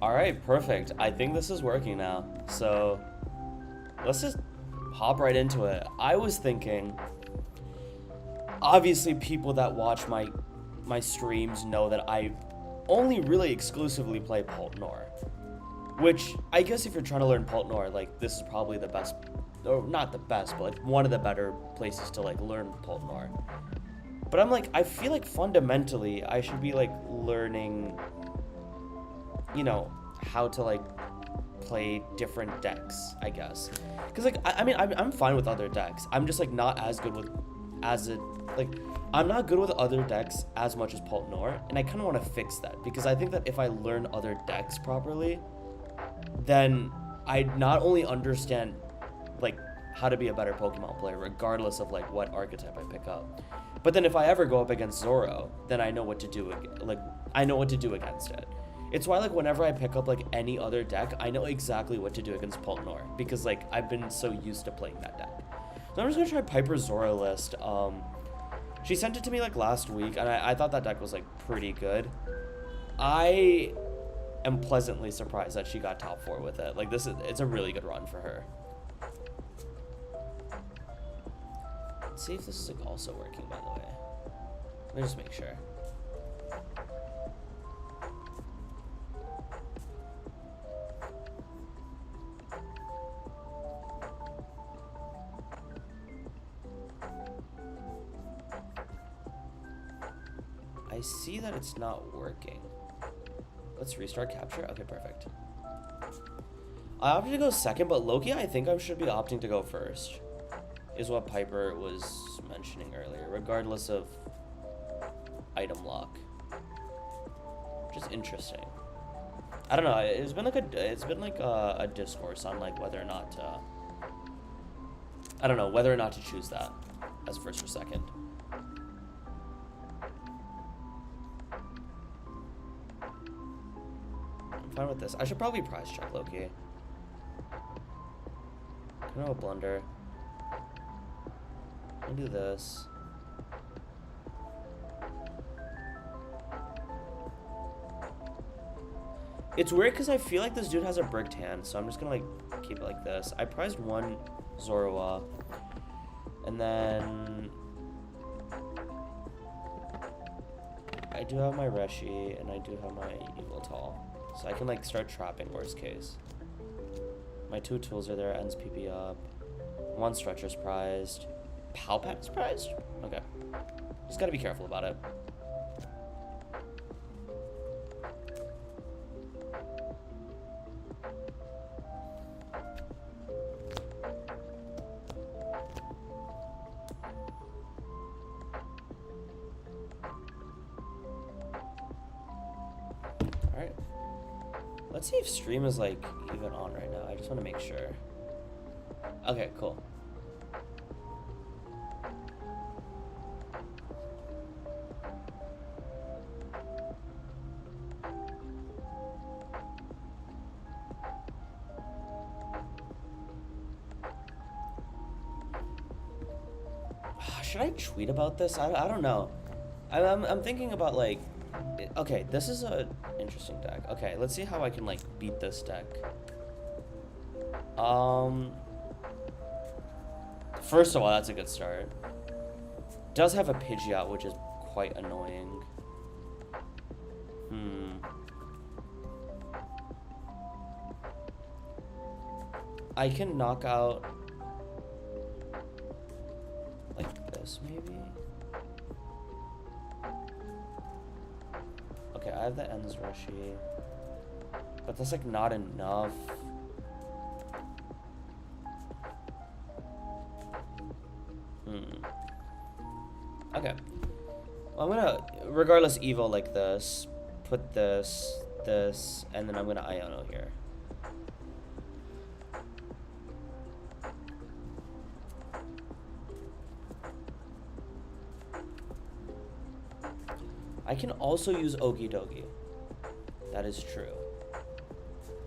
Alright, perfect. I think this is working now. So, let's just hop right into it. I was thinking, obviously people that watch my streams know that I only really exclusively play Pult Nor. Which, I guess if you're trying to learn Pult Nor, like, this is probably the best, or not the best, but like, one of the better places to, like, learn Pult Nor. But I'm like, I feel like fundamentally, I should be, like, learning, you know, how to, like, play different decks, I guess. Because, like, I mean, I'm fine with other decks. I'm just, like, not as good with, I'm not good with other decks as much as Pult Nor, and I kind of want to fix that, because I think that if I learn other decks properly, then I not only understand, like, how to be a better Pokemon player, regardless of, like, what archetype I pick up, but then if I ever go up against Zoro, then I know what to do, like, I know what to do against it. It's why, like, whenever I pick up, like, any other deck, I know exactly what to do against Pult Nor, because, like, I've been so used to playing that deck. So I'm just gonna try Piper's Zoro list. She sent it to me, like, last week, and I thought that deck was, like, pretty good. I am pleasantly surprised that she got top 4 with it. Like, it's a really good run for her. Let's see if this is, like, also working, by the way. Let me just make sure. I see that it's not working. Let's restart capture. Okay, perfect. I opted to go second, but Loki, I think I should be opting to go first, is what Piper was mentioning earlier, regardless of item lock. Which is interesting. I don't know. It's been like a discourse on, like, whether or not to, I don't know, whether or not to choose that as first or second. Fine with this. I should probably prize check Loki. Kind of a blunder. I'll do this. It's weird because I feel like this dude has a bricked hand, so I'm just gonna, like, keep it like this. I prized one Zoroa, and then I do have my Reshi, and I do have my Eviltal. So I can, like, start trapping worst case. My 2 tools are there, ends PP up. 1 stretcher's prized. Palpat's prized? Okay. Just gotta be careful about it. Alright. Let's see if stream is, like, even on right now. I just want to make sure. Okay, cool. Should I tweet about this? I don't know. I'm thinking about, like, okay, this is a interesting deck. Okay, let's see how I can, like, beat this deck. First of all, that's a good start. Does have a Pidgeot, which is quite annoying. I can knock out, like, this, maybe? Okay, I have the ends Reshi, but that's, like, not enough. Okay. Well, I'm gonna, regardless, Evo like this, put this, and then I'm gonna Iono here. I can also use Okie Dokie. That is true.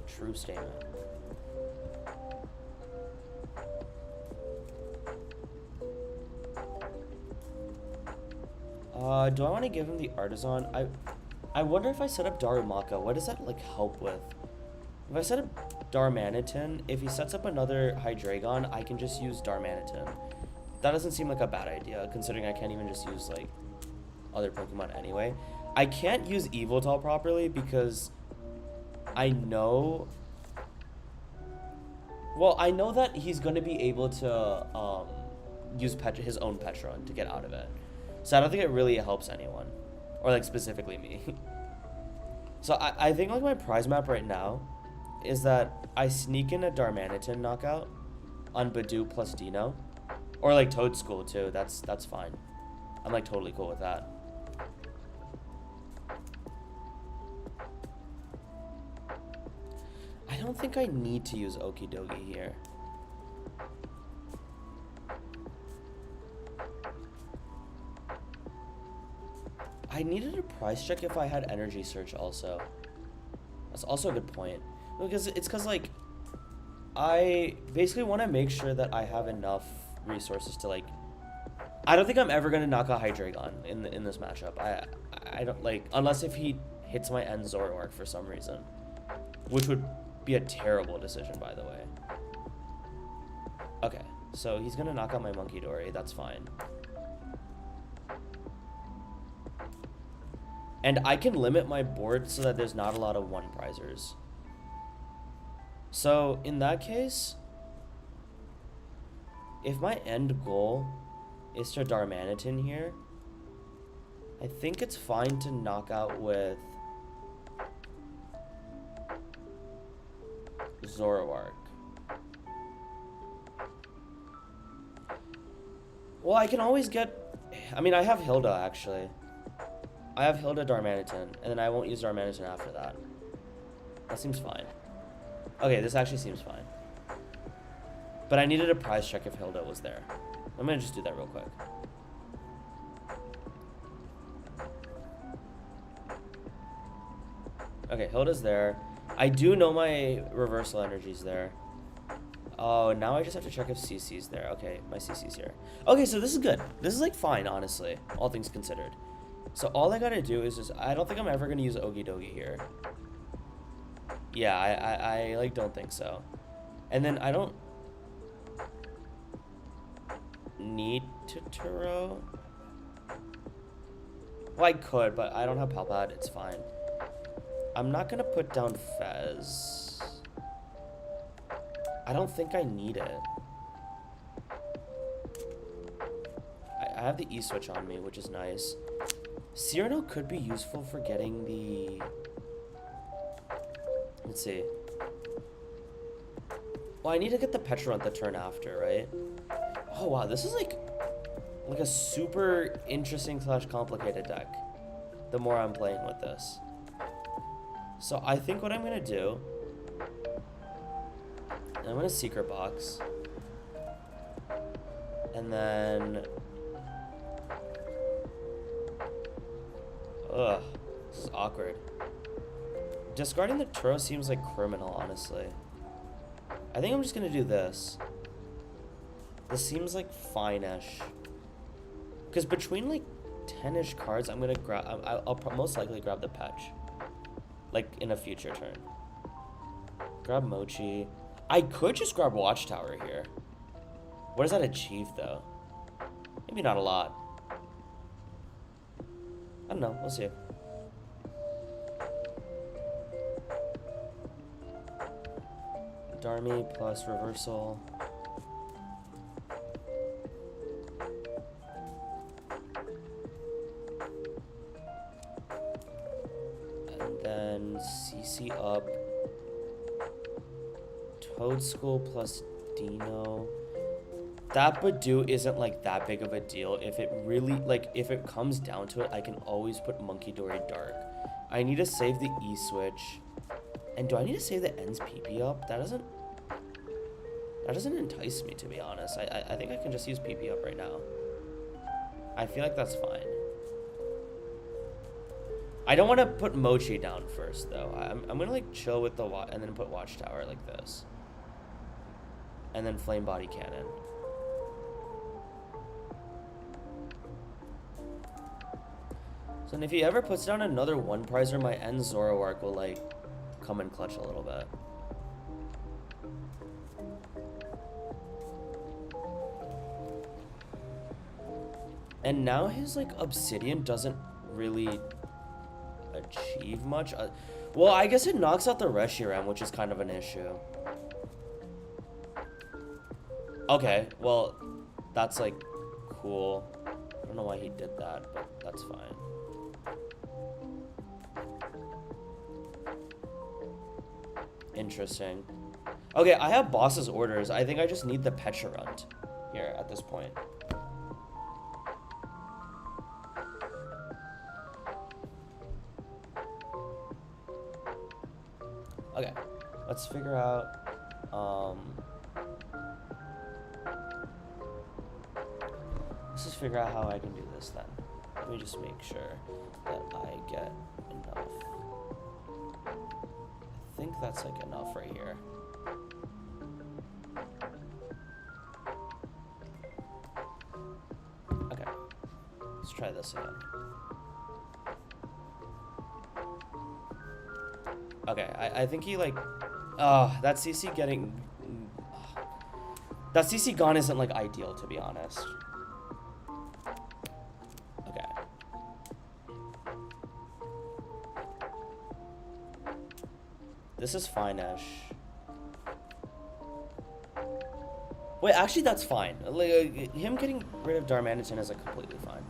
True statement. Do I want to give him the Artisan? I wonder if I set up Darumaka, what does that, like, help with? If I set up Darmanitan, if he sets up another Hydreigon, I can just use Darmanitan. That doesn't seem like a bad idea, considering I can't even just use, like, other Pokemon anyway. I can't use Yveltal properly because I know... Well, I know that he's going to be able to use his own Petron to get out of it. So I don't think it really helps anyone. Or, like, specifically me. So I think, like, my prize map right now is that I sneak in a Darmanitan knockout on Badoo plus Dino. Or, like, Toadschool, too. That's fine. I'm, like, totally cool with that. I don't think I need to use Okidogi here. I needed a price check if I had Energy Search also. That's also a good point. Because like, I basically want to make sure that I have enough resources to, like... I don't think I'm ever going to knock out Hydreigon in this matchup. I don't, like... Unless if he hits my end Zoroark for some reason. Which would be a terrible decision, by the way. Okay, so he's going to knock out my Munkidori. That's fine. And I can limit my board so that there's not a lot of one-prizers. So, in that case, if my end goal is to Darmanitan here, I think it's fine to knock out with Zoroark. Well, I can always get... I mean, I have Hilda, actually. I have Hilda Darmanitan, and then I won't use Darmanitan after that. That seems fine. Okay, this actually seems fine. But I needed a prize check if Hilda was there. I'm gonna just do that real quick. Okay, Hilda's there. I do know my reversal energy's there. Oh, now I just have to check if CC's there. Okay, my CC's here. Okay, so this is good. This is, like, fine, honestly, all things considered. So all I gotta do is just... I don't think I'm ever gonna use Okidogi here. Yeah, I like, don't think so. And then I don't need Totoro. Well, I could, but I don't have Palpad. It's fine. I'm not gonna put down Fez. I don't think I need it. I have the E-switch on me, which is nice. Cyrano could be useful for getting the... Let's see. Well, I need to get the Petron the turn after, right? Oh, wow. This is like a super interesting / complicated deck. The more I'm playing with this. So I think what I'm going to do... I'm going to Secret Box. And then... Ugh. This is awkward. Discarding the Turo seems like criminal, honestly. I think I'm just gonna do this. This seems like fine-ish. Because between like 10-ish cards, I'm gonna grab. I'll most likely grab the Petch. Like in a future turn. Grab Mochi. I could just grab Watchtower here. What does that achieve though? Maybe not a lot. I don't know. We'll see. Darmy plus reversal. And then CC up. Toadschool plus Dino. That Badoo isn't like that big of a deal. If it really, like, if it comes down to it, I can always put Munkidori Dark. I need to save the E-switch. And do I need to save the ends PP up? That doesn't entice me, to be honest. I think I can just use PP up right now. I feel like that's fine. I don't want to put Mochi down first, though. I'm gonna like chill with the and then put Watchtower like this. And then Flame Body Cannon. So if he ever puts down another one prizer, my end Zoroark will like come and clutch a little bit. And now his, like, obsidian doesn't really achieve much. Well, I guess it knocks out the Reshiram, which is kind of an issue. Okay, well, that's, like, cool. I don't know why he did that, but that's fine. Interesting. Okay, I have boss's orders. I think I just need the Pecharunt here at this point. Okay, let's figure out, let's just figure out how I can do this then. Let me just make sure that I get enough. I think that's like enough right here. Okay, let's try this again. Okay, I think he, like, that CC getting, that CC gone isn't, like, ideal, to be honest. Okay. This is fine-ish. Wait, actually, that's fine. Like, him getting rid of Darmanitan is, like, completely fine.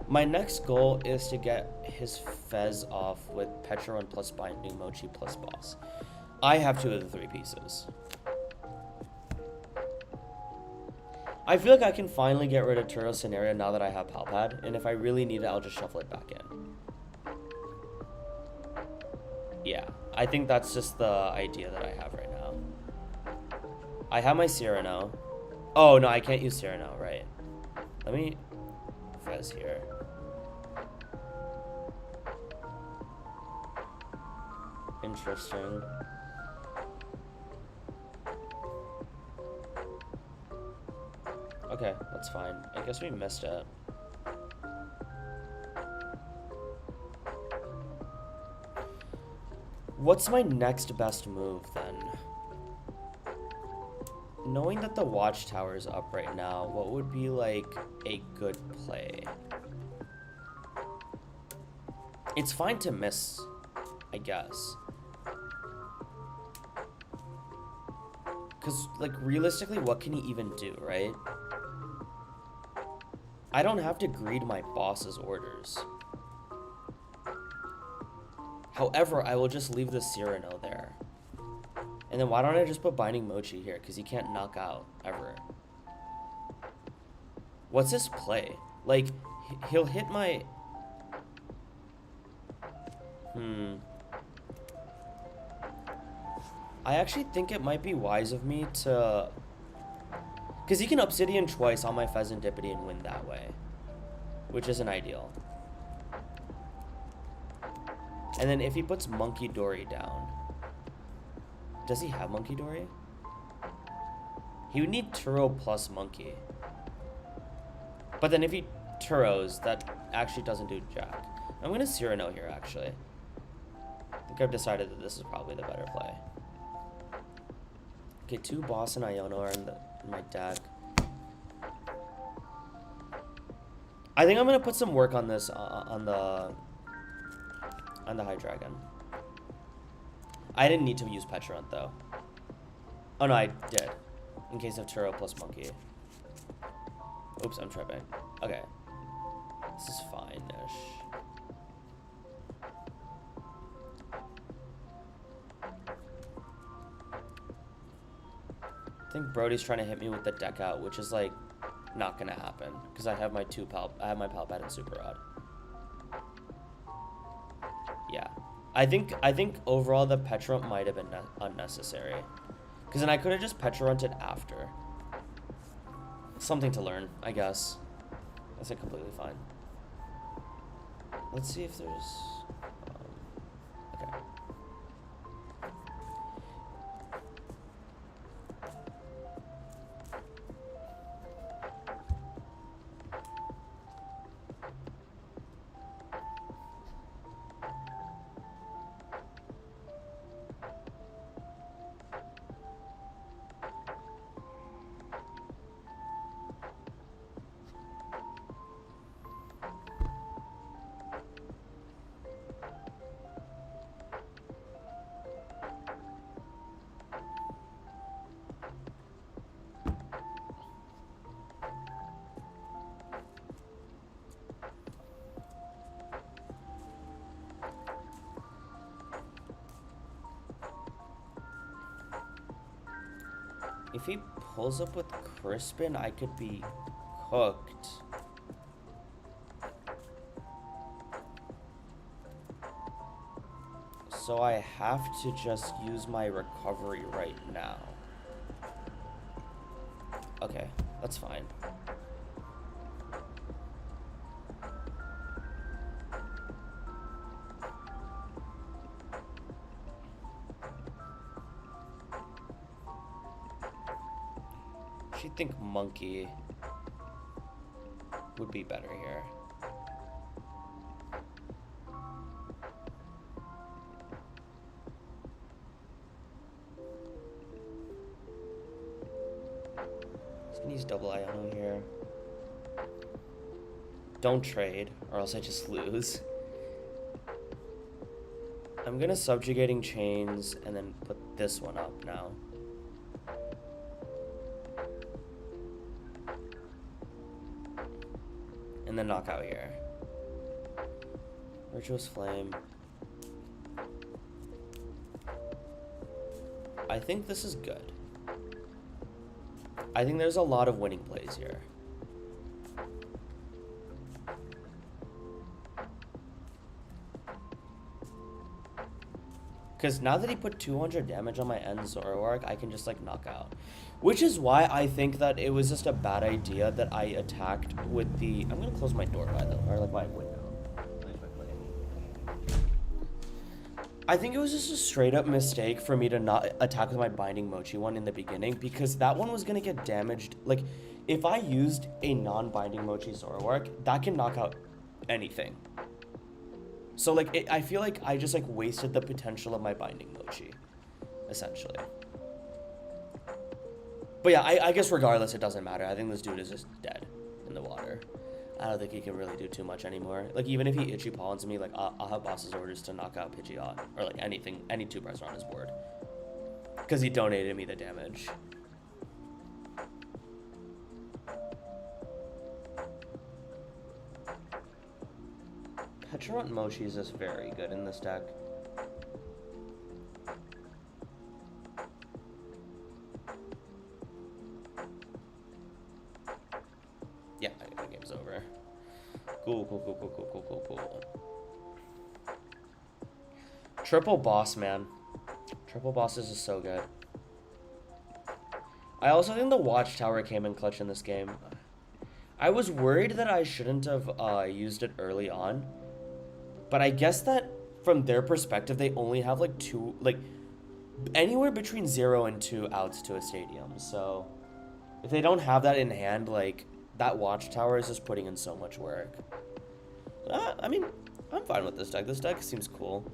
My next goal is to get his Fez off with Pecharunt plus Binding Mochi plus Boss. I have 2 of the 3 pieces. I feel like I can finally get rid of Turo Scenario now that I have Palpad, and if I really need it, I'll just shuffle it back in. Yeah, I think that's just the idea that I have right now. I have my Cyrano. Oh, no, I can't use Cyrano, right. Let me Fez here. Interesting. Okay, that's fine. I guess we missed it. What's my next best move then? Knowing that the Watchtower is up right now, what would be like a good play? It's fine to miss, I guess. Because, like, realistically, what can he even do, right? I don't have to greed my boss's orders. However, I will just leave the Cyrano there. And then why don't I just put Binding Mochi here? Because he can't knock out, ever. What's his play? Like, he'll hit my... I actually think it might be wise of me to... Because he can Obsidian twice on my Pheasantipity and win that way. Which isn't ideal. And then if he puts Monkey Dory down... Does he have Monkey Dory? He would need Turo plus Monkey. But then if he Turos, that actually doesn't do jack. I'm going to Cyrano here, actually. I think I've decided that this is probably the better play. Okay, 2 Boss and Iono are in my deck. I think I'm going to put some work on this, on the High Dragon. I didn't need to use Pecharunt, though. Oh, no, I did. In case of Turo plus Monkey. Oops, I'm tripping. Okay. This is fine-ish. I think Brody's trying to hit me with the deck out, which is, like, not gonna happen. Because I have my my Palpad and Super Rod. Yeah. I think overall the Pecharunt might have been unnecessary. Because then I could have just Pecherunted after. Something to learn, I guess. That's like completely fine. Let's see if there's... okay. If he pulls up with Crispin, I could be cooked. So I have to just use my recovery right now. Okay, that's fine. I think Monkey would be better here. He's gonna use double Iono here. Don't trade, or else I just lose. I'm gonna Subjugating Chains and then put this one up now. And then knock out here. Virtuous Flame. I think this is good. I think there's a lot of winning plays here. Because now that he put 200 damage on my end Zoro arc, I can just like knock out. Which is why I think that it was just a bad idea that I attacked with the... I'm going to close my door by the way, or like my window. I think it was just a straight up mistake for me to not attack with my Binding Mochi one in the beginning, because that one was going to get damaged. Like, if I used a non-Binding Mochi Zoro arc, that can knock out anything. So like, I feel like I just like wasted the potential of my Binding Mochi, essentially. But yeah, I guess regardless, it doesn't matter. I think this dude is just dead in the water. I don't think he can really do too much anymore. Like, even if he Itchy Pawns me, like, I'll have boss's orders to knock out Pidgeot. Or, like, anything, any 2-bars on his board. Because he donated me the damage. Pecharunt Mochi is just very good in this deck. Yeah, I think game's over. Cool. Triple boss, man. Triple bosses is so good. I also think the Watchtower came in clutch in this game. I was worried that I shouldn't have used it early on. But I guess that from their perspective, they only have like anywhere between 0 and 2 outs to a stadium. So if they don't have that in hand, like, that Watchtower is just putting in so much work. I mean, I'm fine with this deck. This deck seems cool.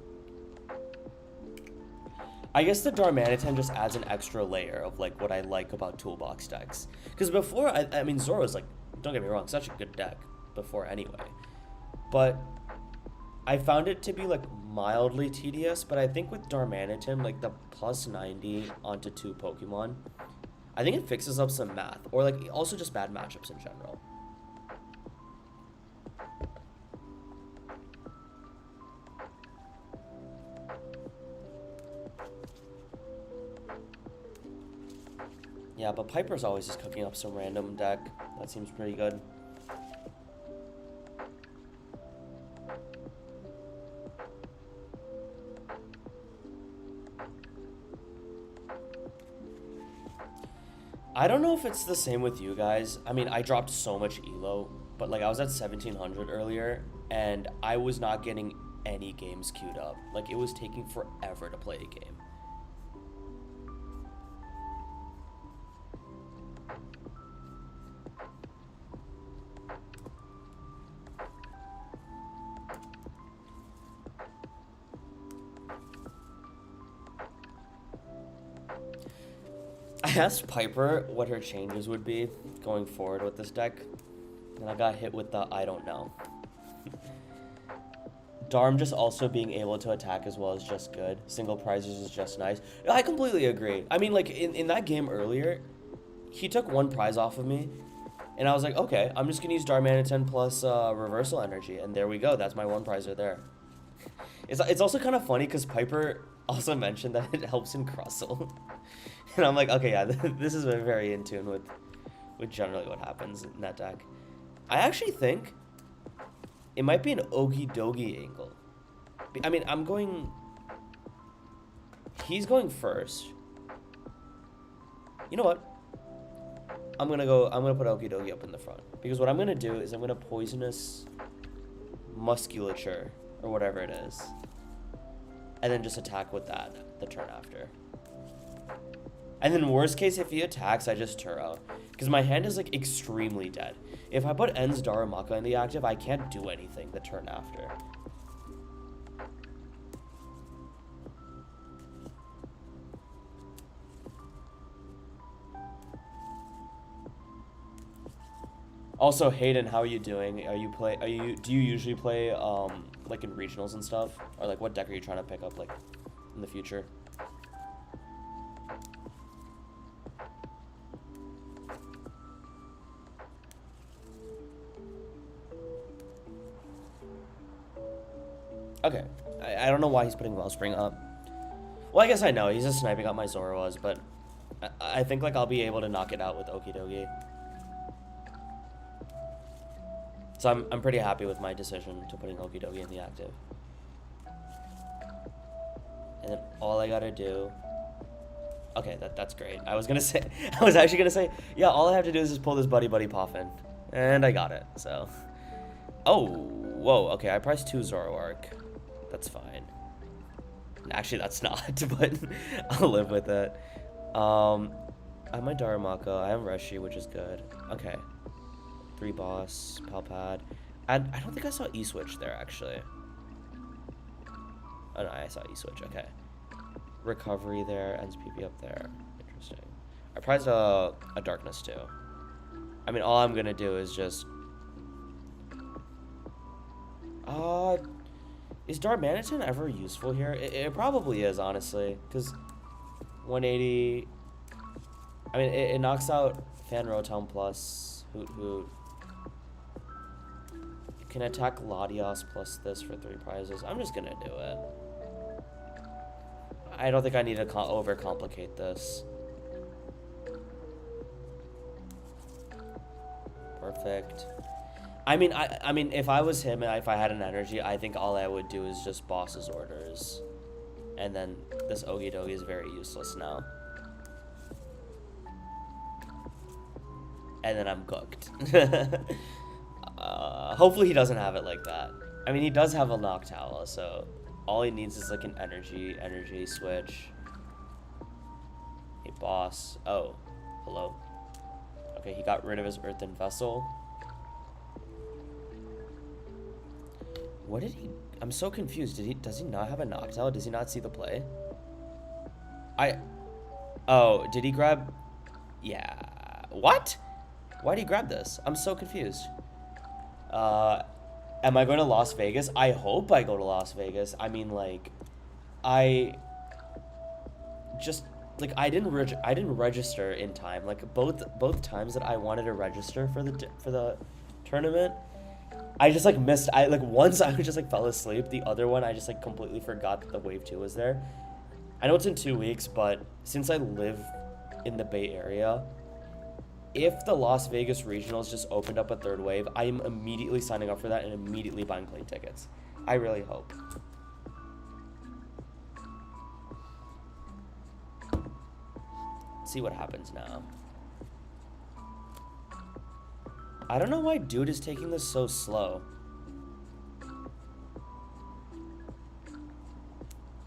I guess the Darmanitan just adds an extra layer of, like, what I like about toolbox decks. Because before, I mean, Zoro's, like, don't get me wrong, such a good deck before anyway. But I found it to be, like, mildly tedious, but I think with Darmanitan, like, the plus 90 onto 2 Pokemon, I think it fixes up some math, or, like, also just bad matchups in general. Yeah, but Piper's always just cooking up some random deck. That seems pretty good. I don't know if it's the same with you guys. I mean, I dropped so much elo, but like I was at 1700 earlier and I was not getting any games queued up. Like, it was taking forever to play a game. I asked Piper what her changes would be going forward with this deck, and I got hit with the I don't know. Darm just also being able to attack as well is just good. Single prizes is just nice. I completely agree. I mean, like, in that game earlier, he took 1 prize off of me, and I was like, okay, I'm just going to use Darmanitan plus Reversal Energy, and there we go. That's my 1 prize right there. It's also kind of funny because Piper also mentioned that it helps in Crustle. And I'm like, okay, yeah, this is very in tune with generally what happens in that deck. I actually think it might be an Okie Dokie angle. I mean, he's going first. You know what? I'm gonna put Okie Dokie up in the front. Because what I'm gonna do is I'm gonna Poisonous Musculature, or whatever it is. And then just attack with that the turn after. And then worst case, if he attacks, I just Turo. Because my hand is like extremely dead. If I put En's Darumaka in the active, I can't do anything the turn after. Also, Hayden, how are you doing? Do you usually play like in regionals and stuff? Or like what deck are you trying to pick up like in the future? Okay. I don't know why he's putting Wellspring up. Well, I guess I know. He's just sniping out my Zoroas, but I think like I'll be able to knock it out with Okie Dokie. So I'm pretty happy with my decision to putting Okie Dokie in the active. And then all I gotta do... Okay, that's great. I was actually gonna say, yeah, all I have to do is just pull this Buddy Poffin. And I got it, so... Oh, whoa, okay, I priced 2 Zoroark. That's fine. Actually, that's not, but I'll live with it. I have my Darumaka, I have Reshi, which is good. Okay. 3 boss, Palpad. I don't think I saw E-Switch there, actually. Oh, no, I saw E-Switch, okay. Recovery there, ends PP up there. Interesting. I prized a Darkness, too. I mean, all I'm gonna do is just... Is Darmanitan ever useful here? It probably is, honestly, because 180... I mean, it knocks out Fan Rotom plus Hoot Hoot. You can attack Latios plus this for 3 prizes. I'm just gonna do it. I don't think I need to overcomplicate this. Perfect. I mean, if I was him and if I had an energy, I think all I would do is just boss's orders. And then this Okie Dokie is very useless now. And then I'm cooked. Hopefully he doesn't have it like that. I mean, he does have a Noctowl, so all he needs is like an energy switch. A boss. Oh, hello. Okay, he got rid of his Earthen Vessel. What did he... I'm so confused. Does he not have a Noctowl? Does he not see the play? Oh, did he grab... Yeah. What? Why did he grab this? I'm so confused. Am I going to Las Vegas? I hope I go to Las Vegas. I mean, like... I didn't register in time. Like, both times that I wanted to register for the tournament... I just like missed. Once I just like fell asleep. The other one I just like completely forgot that the wave 2 was there. I know it's in 2 weeks, but since I live in the Bay Area, if the Las Vegas regionals just opened up a 3rd wave, I am immediately signing up for that and immediately buying plane tickets. I really hope. Let's see what happens now. I don't know why dude is taking this so slow.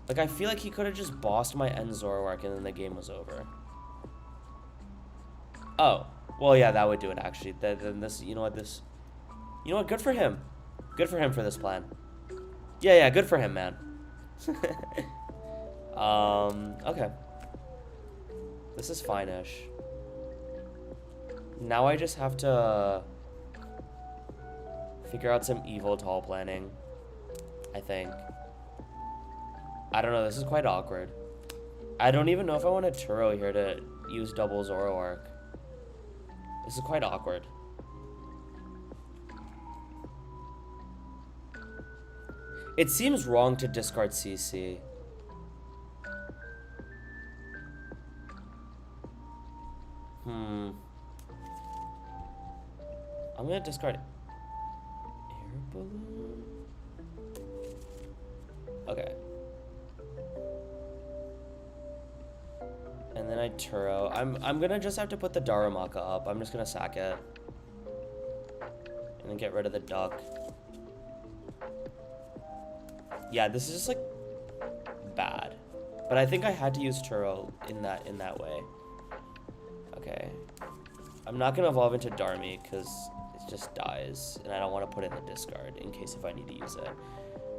Like, I feel like he could have just bossed my end Zoroark and then the game was over. Oh. Well, yeah, that would do it, actually. Then this, you know what, good for him. Good for him for this plan. Yeah, good for him, man. Okay. This is fine-ish. Now I just have to figure out some evil tall planning, I think. I don't know, this is quite awkward. I don't even know if I want to Turo here to use double Zoroark. This is quite awkward. It seems wrong to discard CC. I'm gonna discard air balloon. Okay. And then I Turo. I'm gonna just have to put the Darumaka up. I'm just gonna sack it. And then get rid of the duck. Yeah, this is just like bad. But I think I had to use Turo in that way. Okay. I'm not gonna evolve into Darmy because it just dies, and I don't want to put it in the discard in case if I need to use it.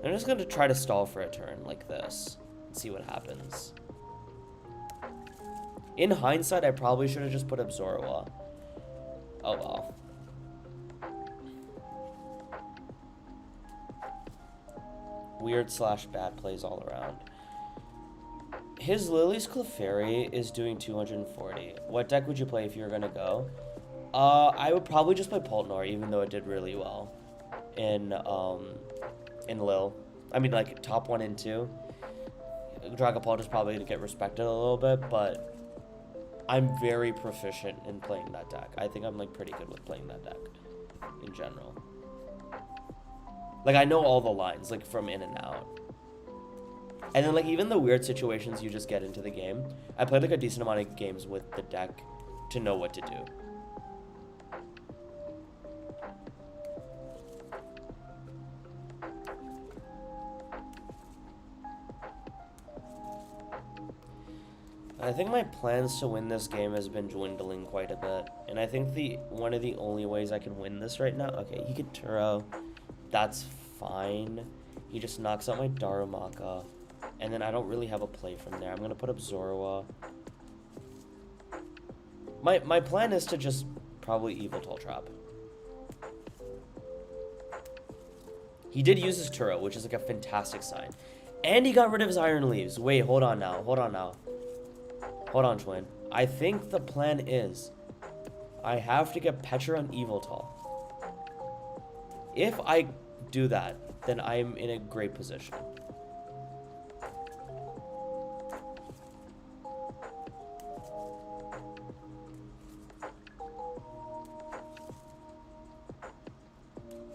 I'm just gonna try to stall for a turn like this and see what happens. In hindsight, I probably should have just put up Zoro. Oh well. Weird / bad plays all around. His Lily's Clefairy is doing 240. What deck would you play if you were gonna go? I would probably just play Poltnor, even though it did really well in Lil. I mean, like top 1 and 2. Dragapult is probably gonna get respected a little bit, but I'm very proficient in playing that deck. I think I'm like pretty good with playing that deck in general. Like I know all the lines, like from in and out. And then like even the weird situations you just get into the game, I played like a decent amount of games with the deck to know what to do. I think my plans to win this game has been dwindling quite a bit. And I think one of the only ways I can win this right now... Okay, he could Turo. That's fine. He just knocks out my Darumaka. And then I don't really have a play from there. I'm going to put up Zoroa. My plan is to just probably Yveltal Trap. He did use his Turo, which is like a fantastic sign. And he got rid of his Iron Leaves. Wait, hold on now. Hold on, Twin. I think the plan is I have to get Petra on Yveltal. If I do that, then I'm in a great position.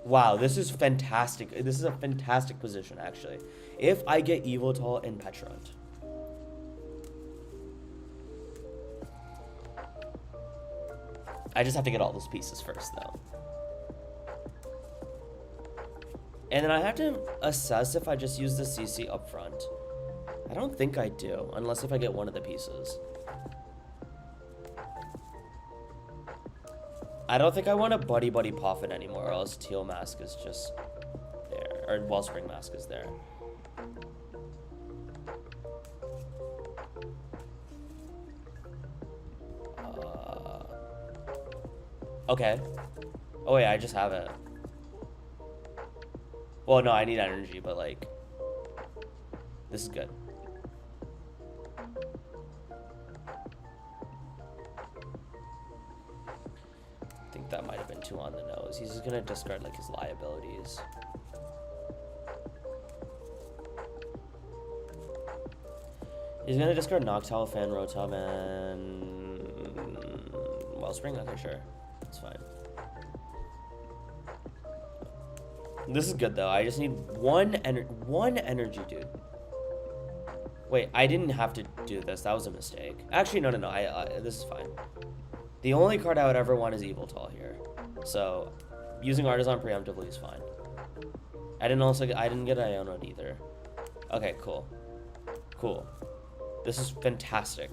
Wow, this is fantastic. This is a fantastic position, actually. If I get Yveltal and Petrant. I just have to get all those pieces first, though. And then I have to assess if I just use the CC up front. I don't think I do, unless if I get one of the pieces. I don't think I want a Buddy Poffin anymore, or else Teal Mask is just there. Or Wellspring Mask is there. Okay. Oh wait, I just have it. Well, no, I need energy, but like... This is good. I think that might have been too on the nose. He's just gonna discard like his liabilities. He's gonna discard Noctowl, Fan, Rotom, and Wellspring? Okay, sure. That's fine. This is good though. I just need one energy, dude. Wait, I didn't have to do this. That was a mistake. Actually, no. This is fine. The only card I would ever want is Yveltal here. So, using Artisan preemptively is fine. I didn't get Ionode either. Okay, cool. Cool. This is fantastic.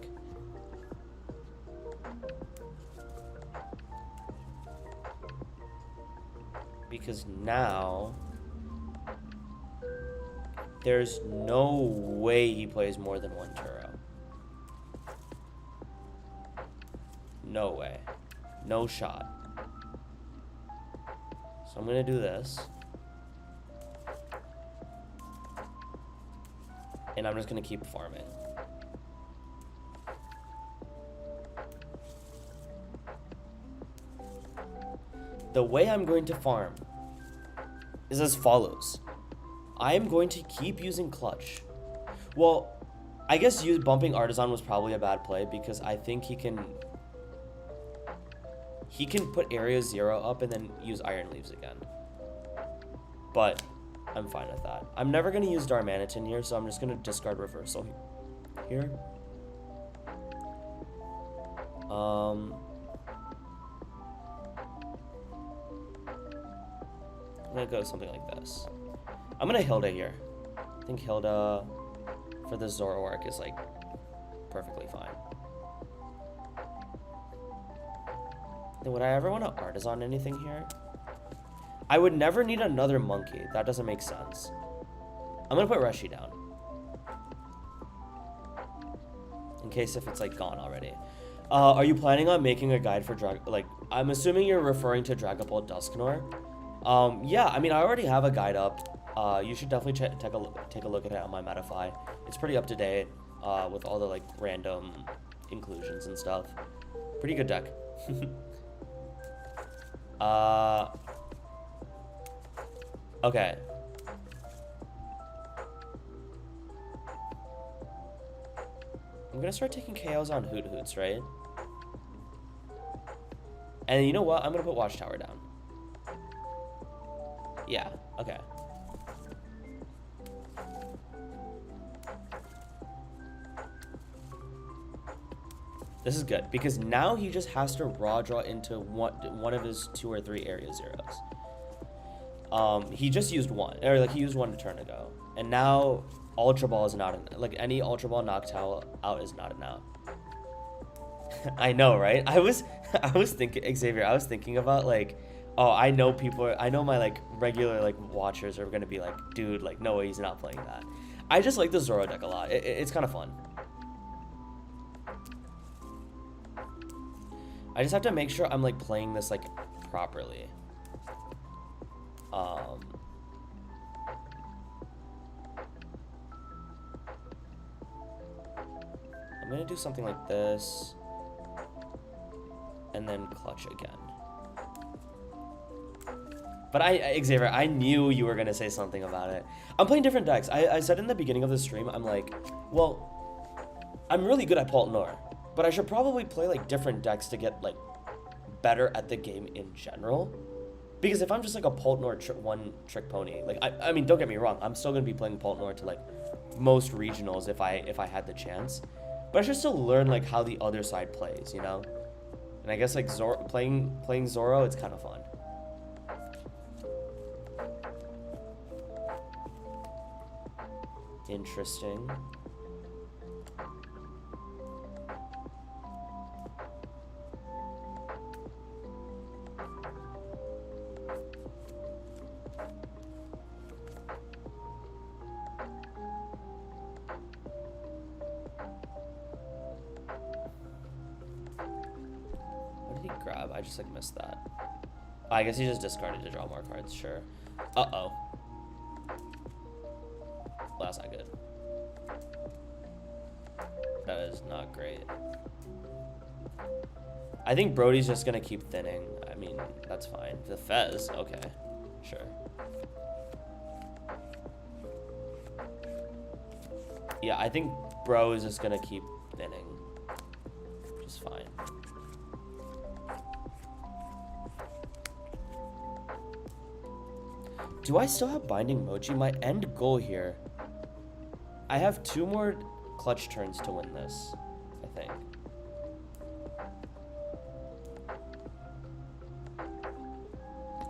Because now there's no way he plays more than one Turo. No way. No shot. So I'm gonna do this. And I'm just gonna keep farming. The way I'm going to farm is as follows. I am going to keep using Clutch. Well, I guess bumping Artisan was probably a bad play because I think he can he can put Area 0 up and then use Iron Leaves again. But I'm fine with that. I'm never going to use Darmanitan here, so I'm just going to discard Reversal here. I'm going to go something like this. I'm going to Hilda here. I think Hilda for the Zoroark is like perfectly fine. Then would I ever want to Artisan anything here? I would never need another monkey. That doesn't make sense. I'm going to put Reshi down. In case if it's like gone already. Are you planning on making a guide for I'm assuming you're referring to Dragapult Dusknoir. Yeah, I mean, I already have a guide up. You should definitely take a look at it on my Metafy. It's pretty up to date with all the like random inclusions and stuff. Pretty good deck. Okay. I'm gonna start taking KOs on Hoot Hoots, right? And you know what? I'm gonna put Watchtower down. Yeah, okay. This is good, because now he just has to raw draw into one of his 2 or 3 Area Zeros. He just used one, or like he used one a turn ago, and now Ultra Ball is not like any Ultra Ball Noctowl out is not an out. I know, right? I was thinking, Xavier, I was thinking about like, oh, I know my like regular like watchers are gonna be like, dude, like no way he's not playing that. I just like the Zoro deck a lot. It's kind of fun. I just have to make sure I'm like playing this like properly. I'm gonna do something like this, and then clutch again. But Xavier, I knew you were gonna say something about it. I'm playing different decks. I said in the beginning of the stream, I'm like, well, I'm really good at Poltnor, but I should probably play like different decks to get like better at the game in general. Because if I'm just like a Poltnor one trick pony, like I mean, don't get me wrong, I'm still gonna be playing Poltnor to like most regionals if I had the chance. But I should still learn like how the other side plays, you know? And I guess like playing Zoro, it's kind of fun. Interesting. Grab. I just like missed that. Oh, I guess he just discarded to draw more cards. Sure. Uh-oh. Well, that's not good. That is not great. I think Brody's just gonna keep thinning. I mean, that's fine. The Fez, okay, sure. Yeah, I think Bro is just gonna keep thinning. Which is fine. Do I still have Binding Mochi? My end goal here. I have 2 more clutch turns to win this, I think.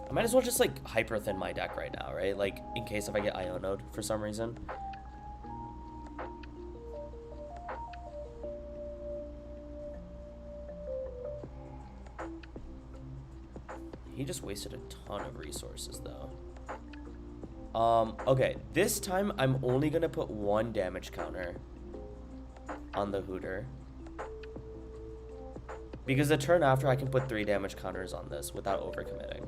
I might as well just like hyper thin my deck right now, right? Like in case if I get Iono'd for some reason. He just wasted a ton of resources though. Okay, this time I'm only gonna put 1 damage counter on the Hooter. Because the turn after I can put 3 damage counters on this without overcommitting.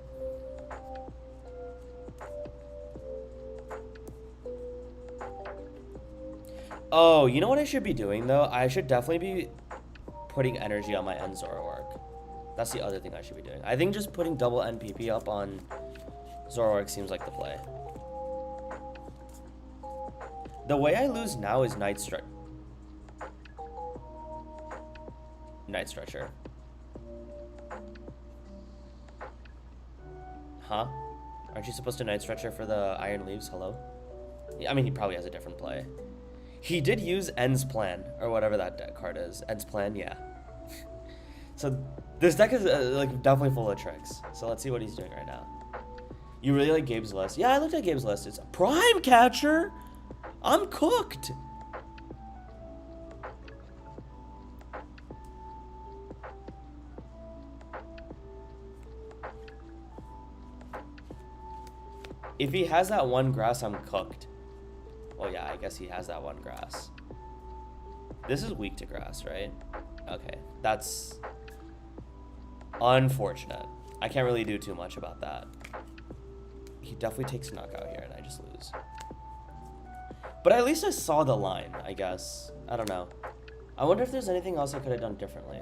Oh, you know what I should be doing though? I should definitely be putting energy on my end Zoroark. That's the other thing I should be doing. I think just putting double NPP up on Zoroark seems like the play. The way I lose now is Night Stretcher. Huh? Aren't you supposed to Night Stretcher for the Iron Leaves? Hello? I mean, he probably has a different play. He did use End's Plan, or whatever that deck card is. End's Plan, yeah. So this deck is like definitely full of tricks. So let's see what he's doing right now. You really like Gabe's list? Yeah, I looked at Gabe's list. It's a Prime Catcher. I'm cooked. If he has that one grass, I'm cooked. Well, yeah, I guess he has that one grass. This is weak to grass, right? Okay, that's unfortunate. I can't really do too much about that. He definitely takes knockout here, and I just lose. But at least I saw the line, I guess. I don't know. I wonder if there's anything else I could have done differently.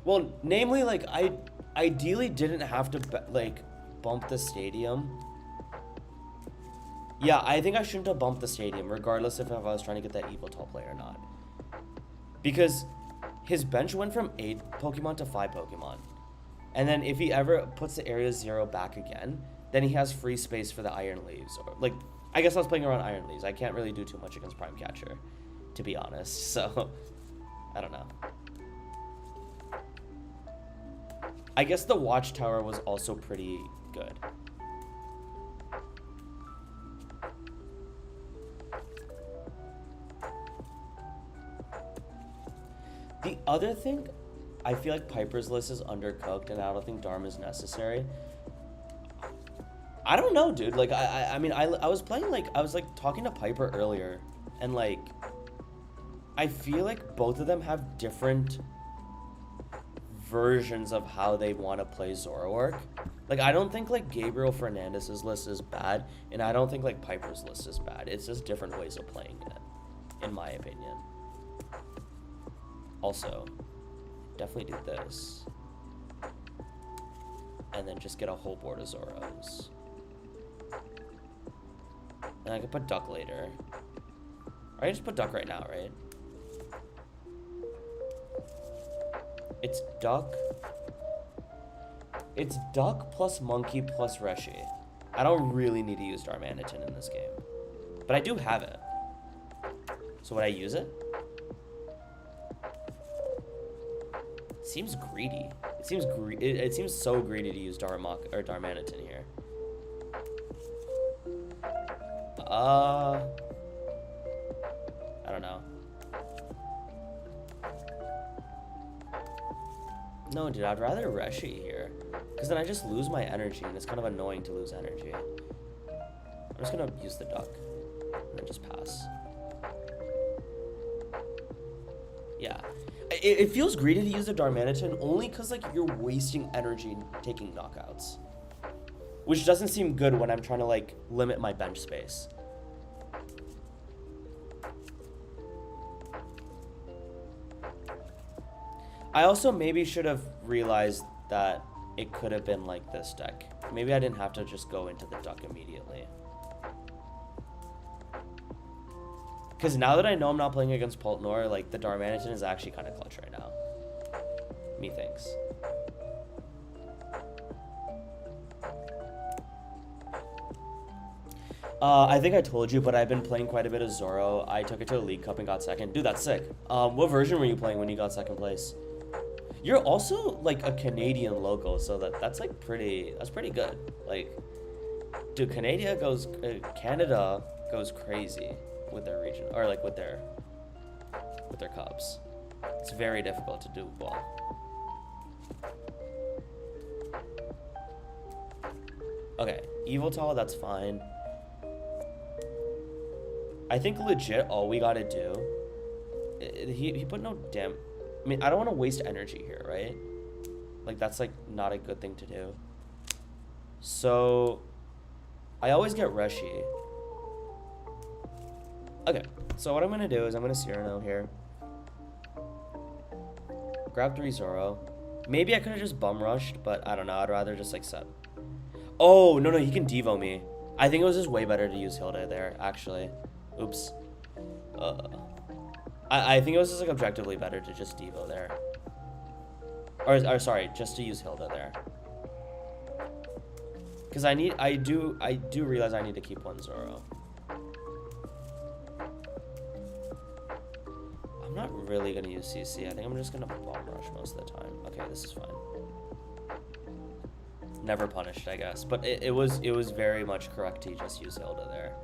Well, namely, like, I ideally didn't have to, like, bump the stadium. Yeah, I think I shouldn't have bumped the stadium, regardless if I was trying to get that Evoltal play or not. Because his bench went from 8 Pokemon to 5 Pokemon. And then if he ever puts the Area 0 back again, then he has free space for the Iron Leaves. Or, like, I guess I was playing around Iron Leaves. I can't really do too much against Prime Catcher, to be honest. So, I don't know. I guess the Watchtower was also pretty good. The other thing, I feel like Piper's list is undercooked, and I don't think Dharma is necessary. I don't know, dude. Like, I mean, I was playing, like, I was, like, talking to Piper earlier, and, like, I feel like both of them have different versions of how they want to play Zoroark. Like, I don't think, like, Gabriel Fernandez's list is bad, and I don't think, like, Piper's list is bad. It's just different ways of playing it, in my opinion. Also, definitely do this. And then just get a whole board of Zoros. And I can put Duck later. Or I can just put Duck right now, right? It's Duck. It's Duck plus Monkey plus Reshi. I don't really need to use Darmanitan in this game. But I do have it. So would I use it? Seems greedy. It seems so greedy to use Darmanitan here. I don't know. No, dude, I'd rather Reshi here, because then I just lose my energy, and it's kind of annoying to lose energy. I'm just gonna use the Duck, and then just pass. Yeah. It feels greedy to use the Darmanitan only because, like, you're wasting energy taking knockouts. Which doesn't seem good when I'm trying to, like, limit my bench space. I also maybe should have realized that it could have been like this deck. Maybe I didn't have to just go into the Duck immediately. Because now that I know I'm not playing against Poltnor, like, the Darmanitan is actually kind of clutch right now. Methinks. I think I told you, but I've been playing quite a bit of Zoro. I took it to a League Cup and got second. Dude, that's sick. What version were you playing when you got second place? You're also, like, a Canadian local, so that's like pretty good. Like, dude, Canada goes crazy with their region, or like with their cups. It's very difficult to do well. Okay, Evoltal, that's fine. I think legit all we gotta do. He put no damn. I mean, I don't want to waste energy here, right? Like, that's like not a good thing to do. So I always get Reshi. Okay, so what I'm gonna do is I'm gonna Cyrano here. Grab 3 Zoro. Maybe I could have just bum rushed, but I don't know. I'd rather just like set. Oh, no, he can Devo me. I think it was just way better to use Hilda there, actually. Oops. I think it was just like objectively better to just Devo there. Or sorry, just to use Hilda there. Because I do realize I need to keep one Zoro. I'm not really gonna use CC. I think I'm just gonna bomb rush most of the time. Okay, this is fine. Never punished, I guess. But it was very much correct to just use Hilda there.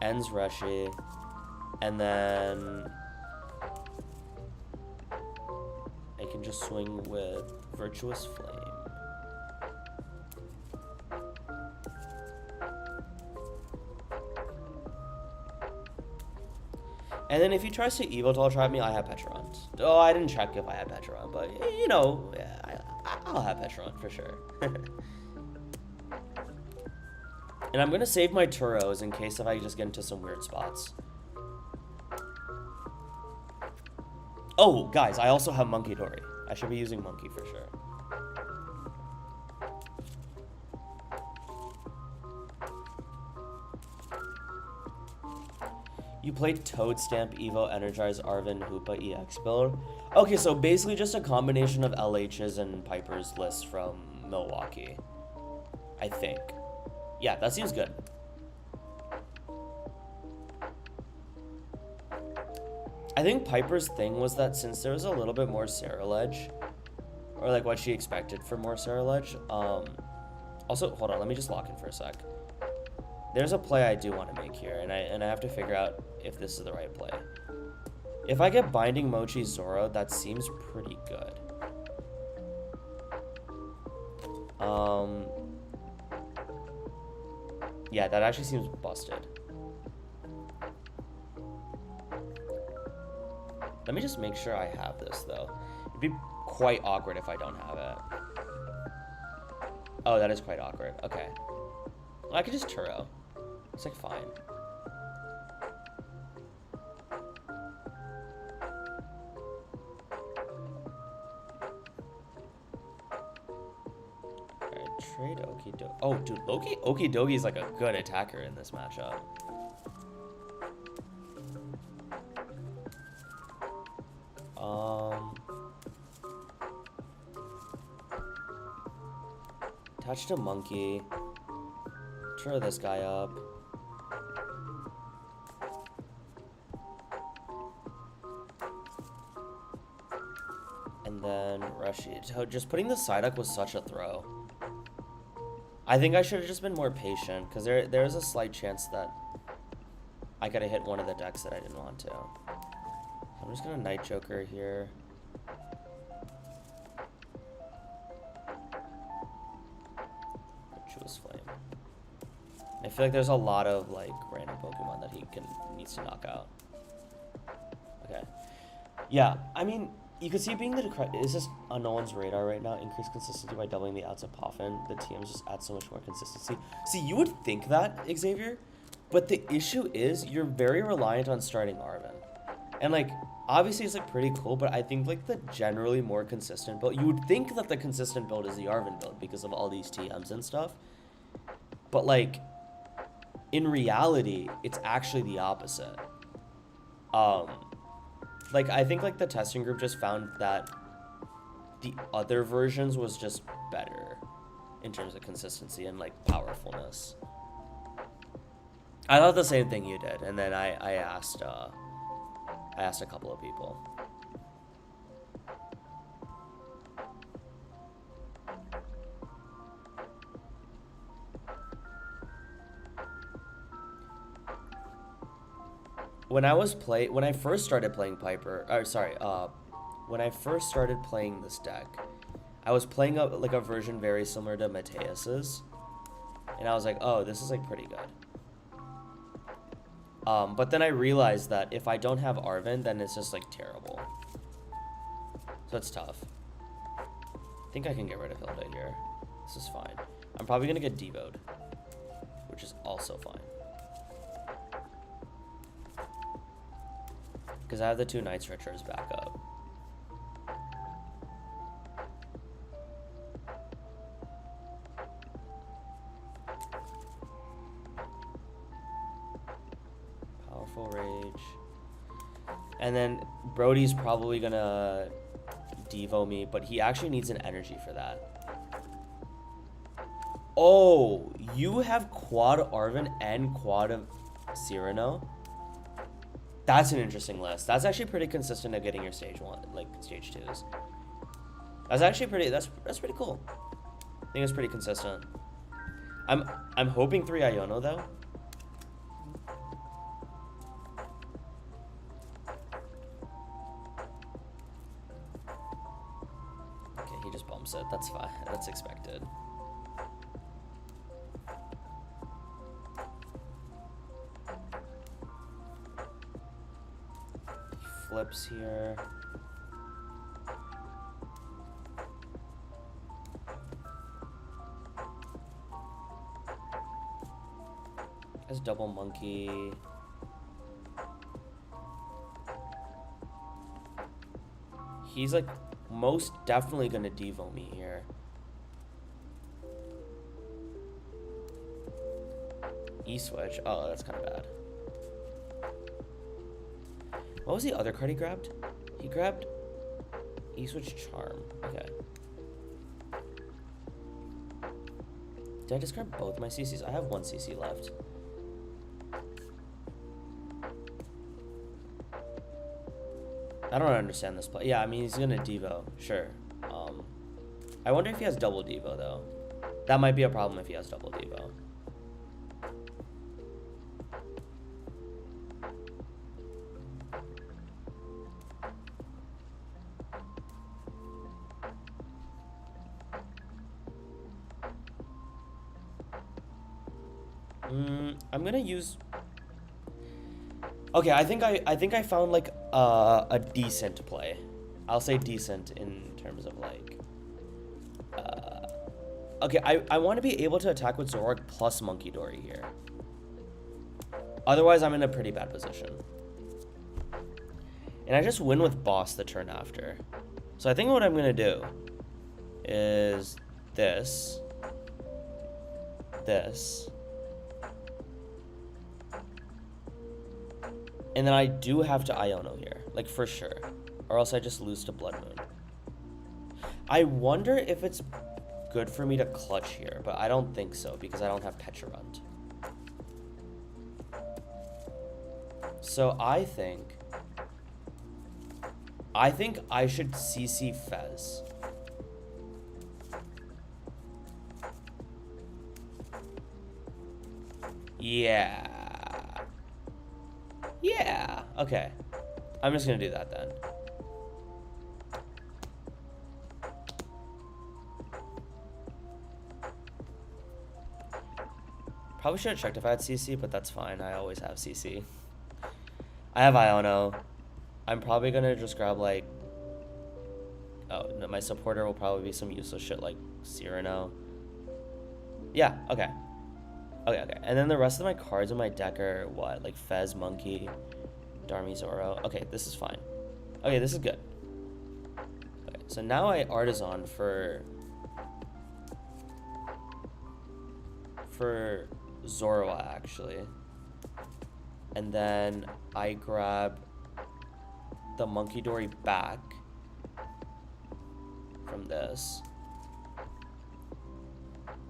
Ends Rushy. And then I can just swing with Virtuous Flame. And then if he tries to Evil Toll trap me, I have Petron. Oh, I didn't check if I had Petron, but you know, I'll have Petron for sure. And I'm gonna save my Turos in case if I just get into some weird spots. Oh, guys, I also have Monkey Dory. I should be using Monkey for sure. You played Toad Stamp, Evo, Energize, Arven, Hoopa, EX build. Okay, so basically just a combination of LH's and Piper's list from Milwaukee. I think. Yeah, that seems good. I think Piper's thing was that since there was a little bit more Sarah-ledge, or like what she expected for more Sarah-ledge, also, hold on, let me just lock in for a sec. There's a play I do want to make here, and I have to figure out if this is the right play. If I get Binding Mochi Zoro, that seems pretty good. Yeah, that actually seems busted. Let me just make sure I have this, though. It'd be quite awkward if I don't have it. Oh, that is quite awkward. Okay. Well, I could just Turo. It's like fine. Alright, trade Okidogi. Oh, dude, Okidogi is like a good attacker in this matchup. Touch to Monkey. Try this guy up. And then rush it. Just putting the side up was such a throw. I think I should have just been more patient, because there's a slight chance that I could have hit one of the decks that I didn't want to. I'm just gonna Night Joker here. Virtuous Flame. I feel like there's a lot of like random Pokemon that he needs to knock out. Okay. Yeah, I mean, you could see being the is this on no one's radar right now? Increase consistency by doubling the outs of Poffin. The TMs just add so much more consistency. See, you would think that, Xavier, but the issue is you're very reliant on starting Arven. And like, obviously it's like pretty cool, but I think like the generally more consistent build, you would think that the consistent build is the Arven build because of all these TMs and stuff. But like, in reality, it's actually the opposite. Like, I think, like, the testing group just found that the other versions was just better in terms of consistency and, like, powerfulness. I thought the same thing you did, and then I asked a couple of people. When I first started playing when I first started playing this deck, I was playing a version very similar to Mateus's, and I was like, oh, this is like pretty good. But then I realized that if I don't have Arven, then it's just like terrible. So it's tough. I think I can get rid of Hilda here. This is fine. I'm probably gonna get Devoed, which is also fine. Because I have the 2 Night Stretchers back up. Powerful Rage. And then Brody's probably gonna Devo me, but he actually needs an energy for that. Oh, you have quad Arven and quad of Cyrano? That's an interesting list. That's actually pretty consistent at getting your stage 1, like stage 2s. That's actually pretty, that's pretty cool. I think it's pretty consistent. I'm hoping 3 Iono though. Okay, he just bumps it. That's fine. That's expected. He flips here. Has double monkey. He's like most definitely gonna Devo me here. E-switch. Oh, that's kind of bad. What was the other card he grabbed? He grabbed E-switch charm. Okay. Did I discard both my CCs? I have 1 CC left. I don't understand this play. Yeah, I mean, he's gonna Devo, sure. I wonder if he has double Devo, though. That might be a problem if he has double Devo. I'm gonna use... Okay, I think I found like a decent play. I'll say decent in terms of like. Okay, I want to be able to attack with Zoro plus Monkey Dory here. Otherwise, I'm in a pretty bad position. And I just win with boss the turn after. So I think what I'm gonna do is this. And then I do have to Iono here, like for sure. Or else I just lose to Blood Moon. I wonder if it's good for me to clutch here, but I don't think so because I don't have Pecharunt. So I think I should CC Fez. Yeah. Yeah, okay. I'm just gonna do that then. Probably should have checked if I had CC, but that's fine. I always have CC. I have Iono. I'm probably gonna just grab like... Oh, no, my supporter will probably be some useless shit like Cyrano. Yeah, okay. Okay. And then the rest of my cards in my deck are what? Like Fez, Monkey, Darmy, Zoro. Okay, this is fine. Okay, this is good. Okay, so now I Artisan for Zoro, actually. And then I grab the Monkey Dory back from this.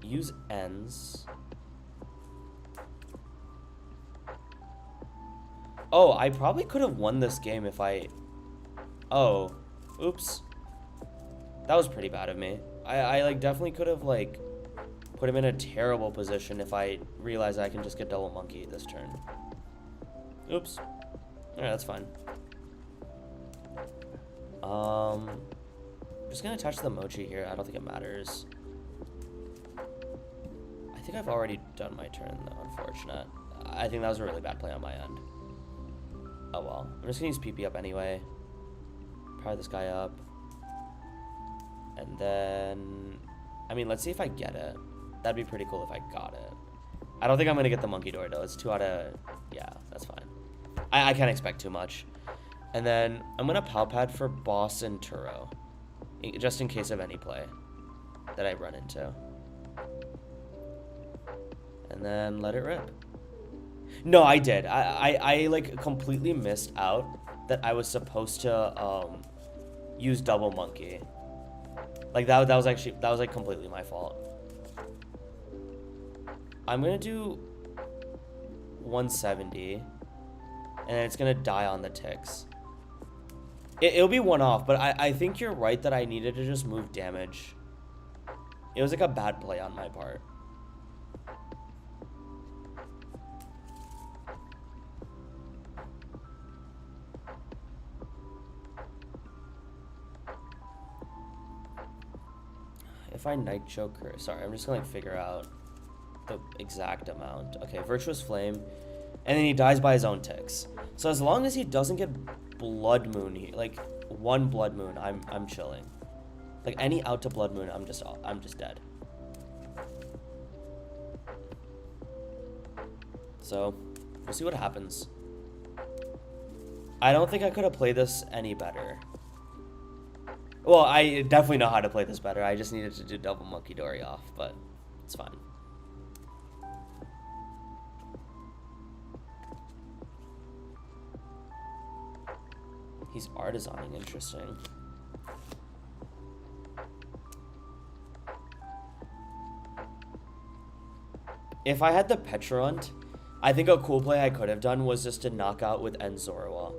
Use ends. Oh, I probably could have won this game if I... Oh, oops. That was pretty bad of me. I like definitely could have like put him in a terrible position if I realized I can just get double monkey this turn. Oops. Alright, that's fine. I'm just gonna attach the mochi here. I don't think it matters. I think I've already done my turn though, unfortunate. I think that was a really bad play on my end. Oh well. I'm just gonna use PP up anyway. Power this guy up. And then... I mean, let's see if I get it. That'd be pretty cool if I got it. I don't think I'm gonna get the Monkey Door though. It's 2 out of... Yeah, that's fine. I can't expect too much. And then I'm gonna Palpad for Boss and Turo. Just in case of any play that I run into. And then let it rip. No, I did. I like completely missed out that I was supposed to use double monkey. Like that was like completely my fault. I'm gonna do 170, and it's gonna die on the ticks. It'll be one off, but I think you're right that I needed to just move damage. It was like a bad play on my part. If I Night Joker, sorry, I'm just gonna like figure out the exact amount. Okay, Virtuous Flame, and then he dies by his own ticks. So as long as he doesn't get Blood Moon, like one Blood Moon, I'm chilling. Like any out to Blood Moon, I'm just dead. So we'll see what happens. I don't think I could have played this any better. Well, I definitely know how to play this better. I just needed to do double Monkey Dory off, but it's fine. He's artisaning, interesting. If I had the Petrorunt, I think a cool play I could have done was just to knock out with End Zoro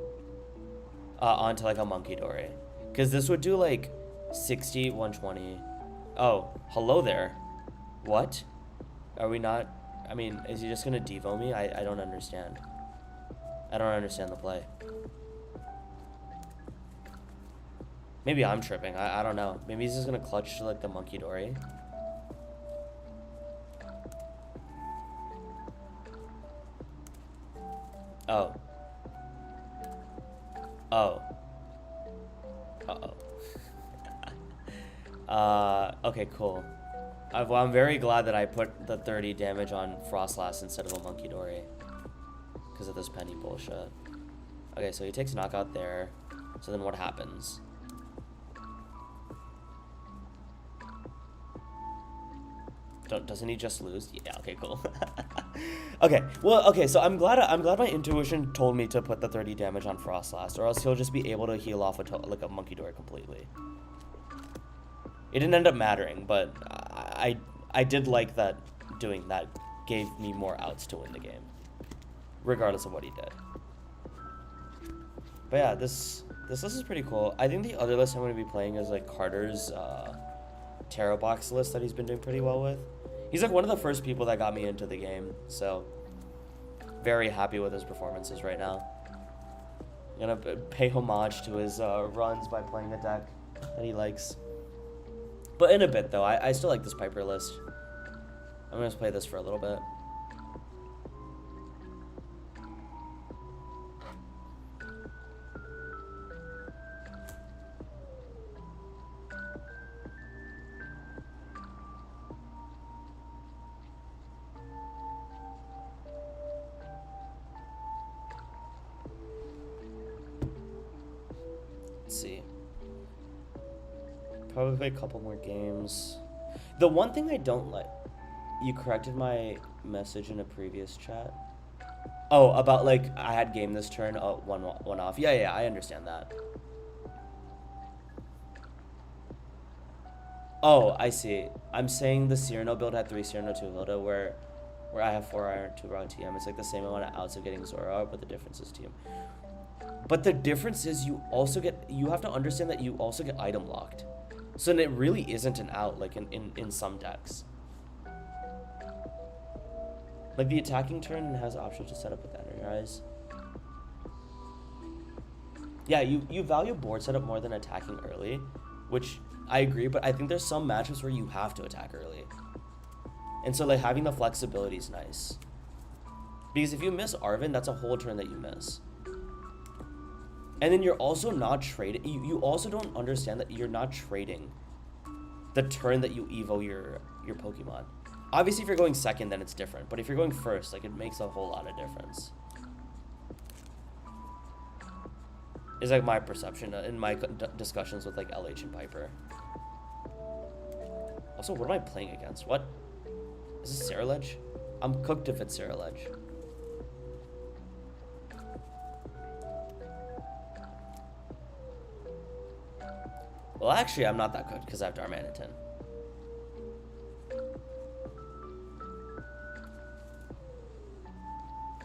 onto like a Monkey Dory. Because this would do like 60, 120. Oh, hello there. What? Are we not? I mean, is he just going to Devo me? I don't understand. I don't understand the play. Maybe I'm tripping. I don't know. Maybe he's just going to clutch to like the Monkey Dory. Oh. Oh. Uh-oh. Okay, cool. Well, I'm very glad that I put the 30 damage on Frostlass instead of a Monkey Dory. Because of this penny bullshit. Okay, so he takes knockout there. So then what happens? Doesn't he just lose? Yeah, okay, cool. Okay, well, okay, so I'm glad my intuition told me to put the 30 damage on Frostlass, or else he'll just be able to heal off like a Monkey Dory completely. It didn't end up mattering, but I did like that doing that gave me more outs to win the game, regardless of what he did. But yeah, this list is pretty cool. I think the other list I'm going to be playing is like Carter's Tarot Box list that he's been doing pretty well with. He's like one of the first people that got me into the game, so very happy with his performances right now. I'm gonna pay homage to his runs by playing a deck that he likes. But in a bit though, I still like this Piper list. I'm gonna play this for a little bit. See. Probably play a couple more games. The one thing I don't like, you corrected my message in a previous chat. Oh, about like I had game this turn, one off. Yeah, I understand that. Oh, I see. I'm saying the Cyrano build had 3 Cyrano 2 Hilda where I have 4 Iron 2 Raw TM. It's like the same amount of outs of getting Zoro out, but the difference is TM. But the difference is you have to understand that you also get item locked. So then it really isn't an out like in some decks. Like the attacking turn has options to set up with Energize. Yeah, you value board setup more than attacking early, which I agree, but I think there's some matchups where you have to attack early. And so like having the flexibility is nice. Because if you miss Arvin, that's a whole turn that you miss. And then you're also not trading. You also don't understand that you're not trading the turn that you evo your Pokemon. Obviously, if you're going second, then it's different. But if you're going first, like it makes a whole lot of difference. It's like my perception in my discussions with like LH and Piper. Also, what am I playing against? What? Is this Ceruledge? I'm cooked if it's Ceruledge. Well, actually, I'm not that good because I have Darmanitan.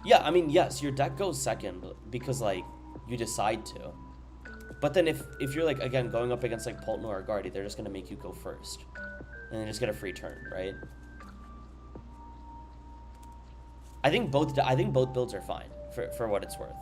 Yeah, I mean, yes, your deck goes second because, like, you decide to. But then if you're, like, again, going up against, like, Poltnor or Guardy, they're just going to make you go first. And then just get a free turn, right? I think both builds are fine for what it's worth.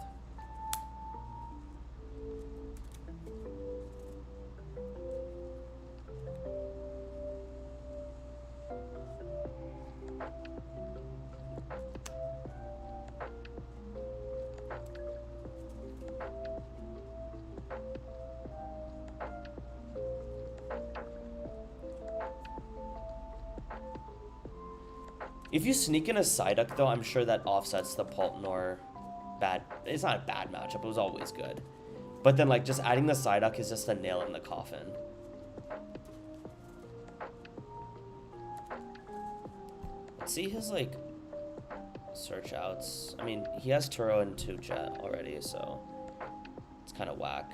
If you sneak in a Psyduck, though, I'm sure that offsets the Poltnor bad. It's not a bad matchup. It was always good. But then, like, just adding the Psyduck is just a nail in the coffin. Let's see his, like, search outs. I mean, he has Turo and 2 Jet already, so it's kind of whack.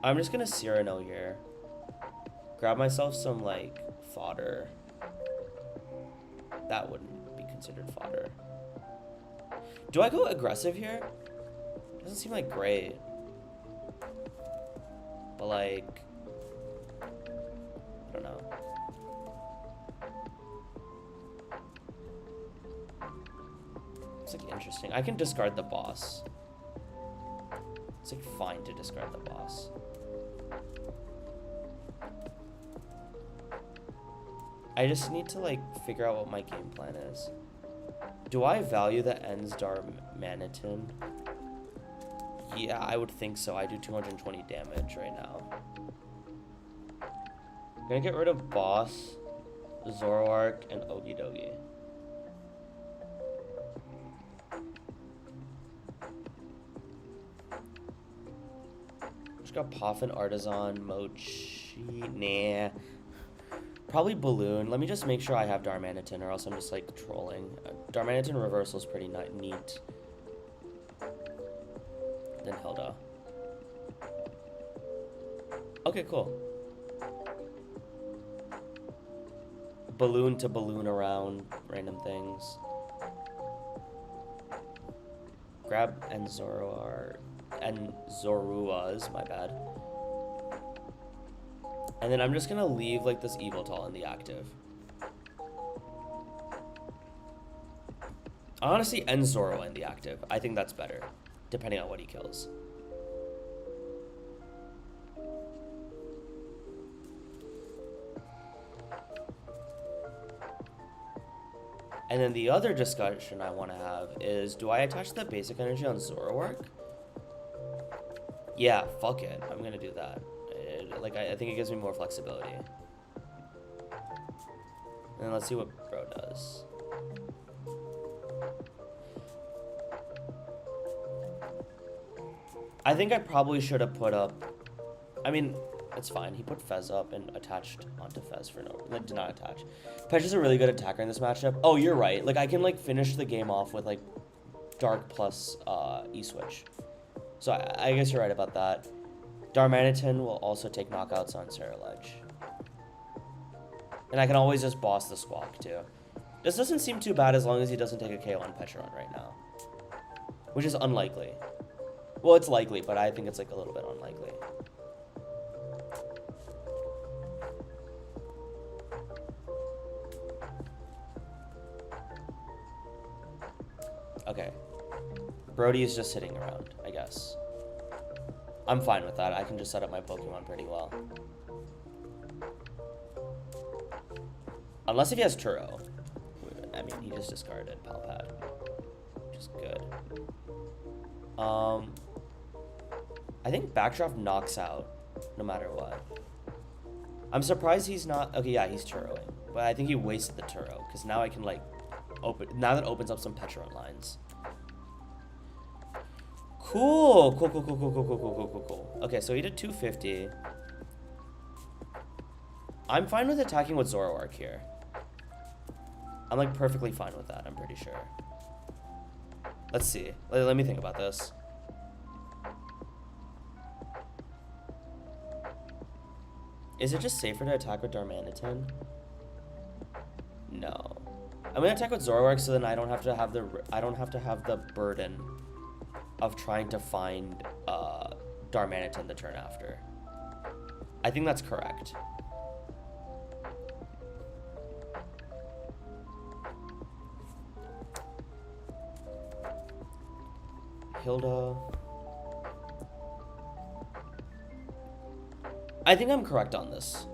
I'm just going to Cyrano here. Grab myself some, like, fodder. That wouldn't be considered fodder. Do I go aggressive here? Doesn't seem like great. But, like, I don't know. It's, like, interesting. I can discard the boss. It's, like, fine to discard the boss. I just need to, like, figure out what my game plan is. Do I value the Ends Darmanitan? Yeah, I would think so. I do 220 damage right now. I'm gonna get rid of Boss, Zoroark, and Okidogi. Just got Poffin, Artisan, Mochi. Nah. Probably Balloon. Let me just make sure I have Darmanitan, or else I'm just, like, trolling. Darmanitan reversal is pretty neat. Then Hilda. Okay, cool. Balloon to balloon around random things. Grab and Zorua's, my bad. And then I'm just gonna leave, like, this Evoltal in the active. I honestly end Zoro in the active. I think that's better, depending on what he kills. And then the other discussion I want to have is, do I attach the basic energy on Zoroark? Yeah, fuck it. I'm gonna do that. I think it gives me more flexibility. And let's see what Bro does. I think I probably should have put up... I mean, it's fine. He put Fez up and attached onto Fez for no... Like, did not attach. Petra's a really good attacker in this matchup. Oh, you're right. Like, I can, like, finish the game off with, like, Dark plus E-Switch. So I guess you're right about that. Darmanitan will also take knockouts on Ceruledge. And I can always just boss the Squawk, too. This doesn't seem too bad as long as he doesn't take a KO on Petron right now. Which is unlikely. Well, it's likely, but I think it's, like, a little bit unlikely. Okay. Brody is just sitting around, I guess. I'm fine with that. I can just set up my Pokemon pretty well. Unless if he has Turo. I mean, he just discarded Palpad, which is good. I think Backdraft knocks out no matter what. I'm surprised he's not... Okay, yeah, he's Turoing. But I think he wasted the Turo, because now I can, like, open... Now that opens up some Petron lines. Cool. Cool. Okay, so he did 250. I'm fine with attacking with Zoroark here. I'm, like, perfectly fine with that, I'm pretty sure. Let's see. Let me think about this. Is it just safer to attack with Darmanitan? No. I'm gonna attack with Zoroark so then I don't have to have the burden of trying to find Darmanitan the turn after. I think that's correct. Hilda. I think I'm correct on this.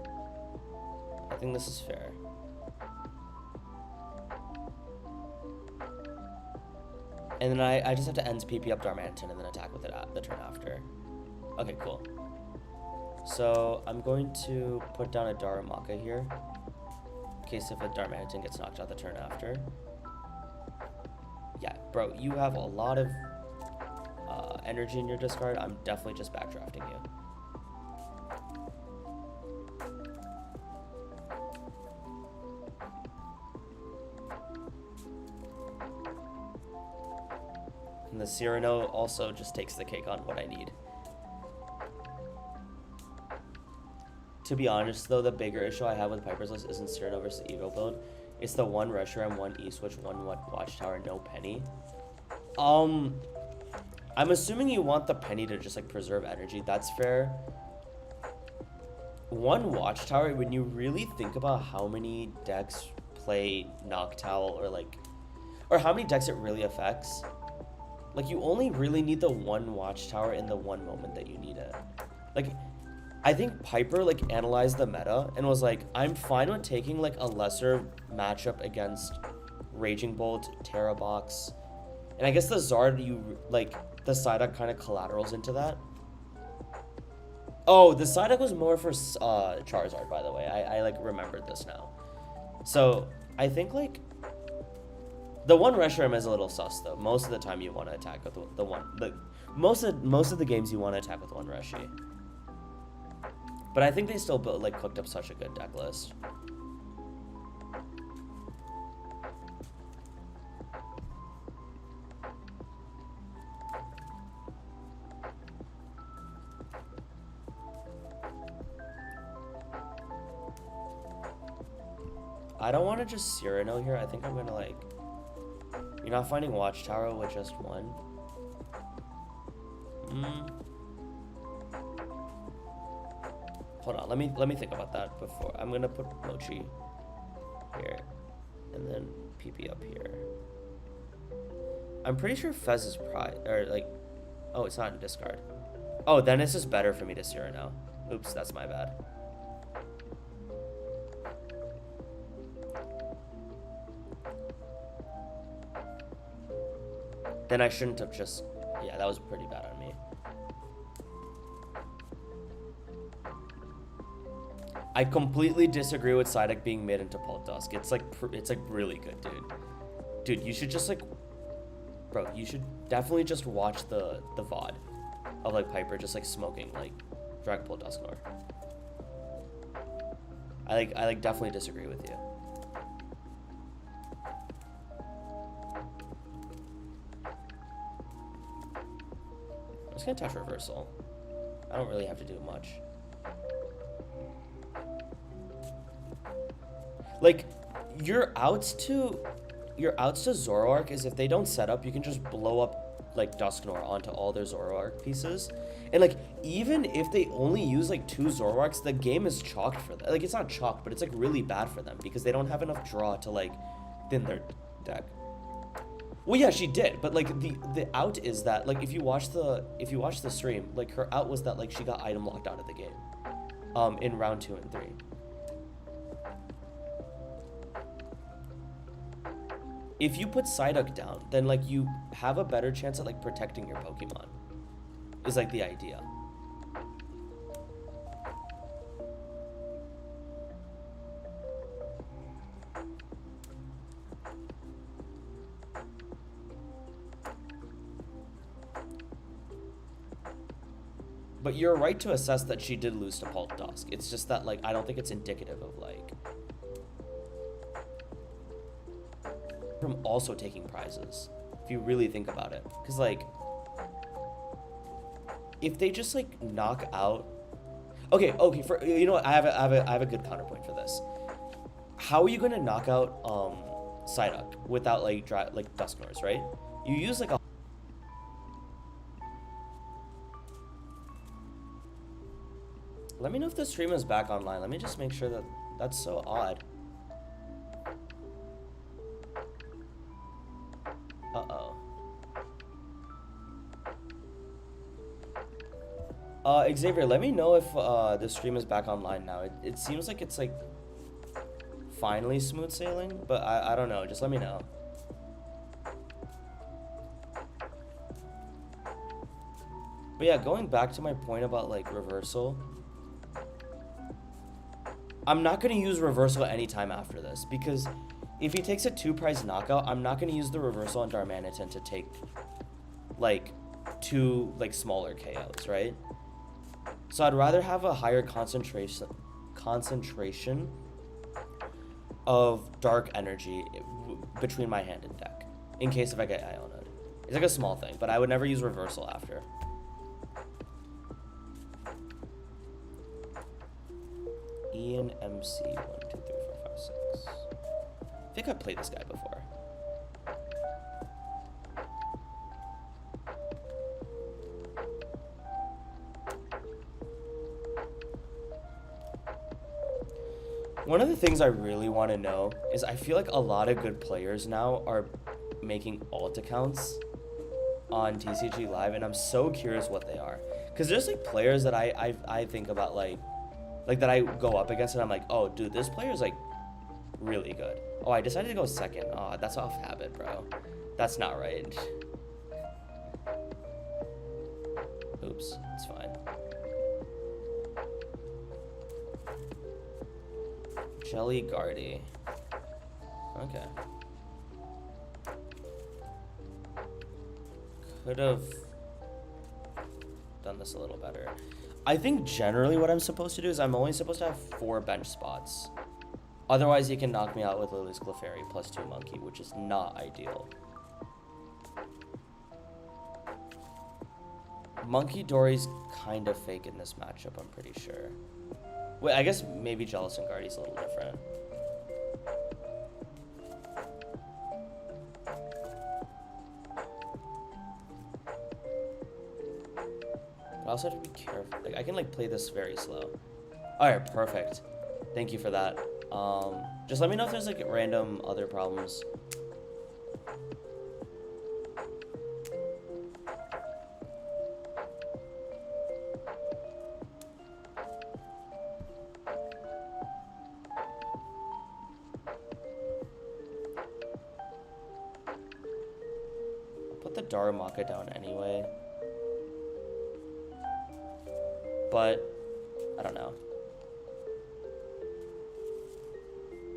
I think this is fair. And then I just have to end PP up Darmanitan and then attack with it the turn after. Okay, cool. So I'm going to put down a Darumaka here, in case if a Darmanitan gets knocked out the turn after. Yeah, bro, you have a lot of energy in your discard. I'm definitely just backdrafting you. And the Cyrano also just takes the cake on what I need. To be honest, though, the bigger issue I have with Piper's list isn't Cyrano versus Evo build. It's the 1 Reshiram, 1 E-Switch, 1 Watchtower, no Penny. I'm assuming you want the Penny to just, like, preserve energy. That's fair. 1 Watchtower, when you really think about how many decks play Noctowl or how many decks it really affects, like, you only really need the 1 Watchtower in the one moment that you need it. Like, I think Piper, like, analyzed the meta and was like, I'm fine with taking, like, a lesser matchup against Raging Bolt, Terra Box, and I guess the Zard, the Psyduck kind of collaterals into that. Oh, the Psyduck was more for Charizard, by the way. I like, remembered this now. So, I think, like, the 1 Reshiram is a little sus, though. Most of the time you want to attack with the one. Most of the games you want to attack with 1 Reshi. But I think they still cooked up such a good deck list. I don't want to just Cyrano here. I think I'm gonna like. You're not finding Watchtower with just 1. Hold on, let me think about that before. I'm gonna put Mochi here, and then PP up here. I'm pretty sure Fez is oh, it's not in discard. Oh, then it's just better for me to Cyrano. Oops, that's my bad. Then I shouldn't have just, yeah, that was pretty bad on me. I completely disagree with Psyduck being made into Pult Dusk. It's like really good, dude. Dude, you should just bro, you should definitely just watch the VOD of like Piper just like smoking like Dragon Pult Dusknoir. I definitely disagree with you. I'm just gonna touch Reversal. I don't really have to do much. Like, your outs to Zoroark is if they don't set up, you can just blow up like Dusknoir onto all their Zoroark pieces. And like, even if they only use like 2 Zoroarks, the game is chalked for that. Like, it's not chalked, but it's like really bad for them because they don't have enough draw to like thin their deck. Well, yeah, she did, but like the out is that like if you watch the stream, like her out was that like she got item locked out of the game, in round 2 and 3. If you put Psyduck down, then like you have a better chance at like protecting your Pokemon. Is like the idea. But you're right to assess that she did lose to Pult Dusk. It's just that like I don't think it's indicative of like from also taking prizes, if you really think about it. Because like if they just like knock out, okay, for you know what, I have a good counterpoint for this. How are you going to knock out Psyduck without like Dusknoirs, right? You use like a. Let me know if the stream is back online. Let me just make sure that that's so odd. Uh-oh. Xavier, let me know if the stream is back online now. It seems like it's like finally smooth sailing, but I don't know. Just let me know. But yeah, going back to my point about like reversal, I'm not going to use reversal anytime after this, because if he takes a 2-prize knockout, I'm not going to use the reversal on Darmanitan to take like 2 like smaller KOs, right? So I'd rather have a higher concentration of dark energy between my hand and deck in case if I get Ionoed. It's like a small thing, but I would never use reversal after. Ian MC 1 2 3 4 5 6. I think I've played this guy before. One of the things I really want to know is I feel like a lot of good players now are making alt accounts on TCG Live, and I'm so curious what they are. Because there's like players that I think about like that I go up against and I'm like, oh dude, this player is like really good. Oh, I decided to go second. Oh, that's off habit, bro. That's not right. Oops, it's fine. Jelly Guardy. Okay. Could have done this a little better. I think generally what I'm supposed to do is I'm only supposed to have 4 bench spots. Otherwise, he can knock me out with Lily's Clefairy plus 2 Monkey, which is not ideal. Monkey Dory's kind of fake in this matchup, I'm pretty sure. Wait, I guess maybe Jealous and Guardy's a little different. But I also have to be careful. Like, I can like play this very slow. Alright, perfect. Thank you for that. Just let me know if there's like random other problems. Put the Darumaka down anyway. But I don't know.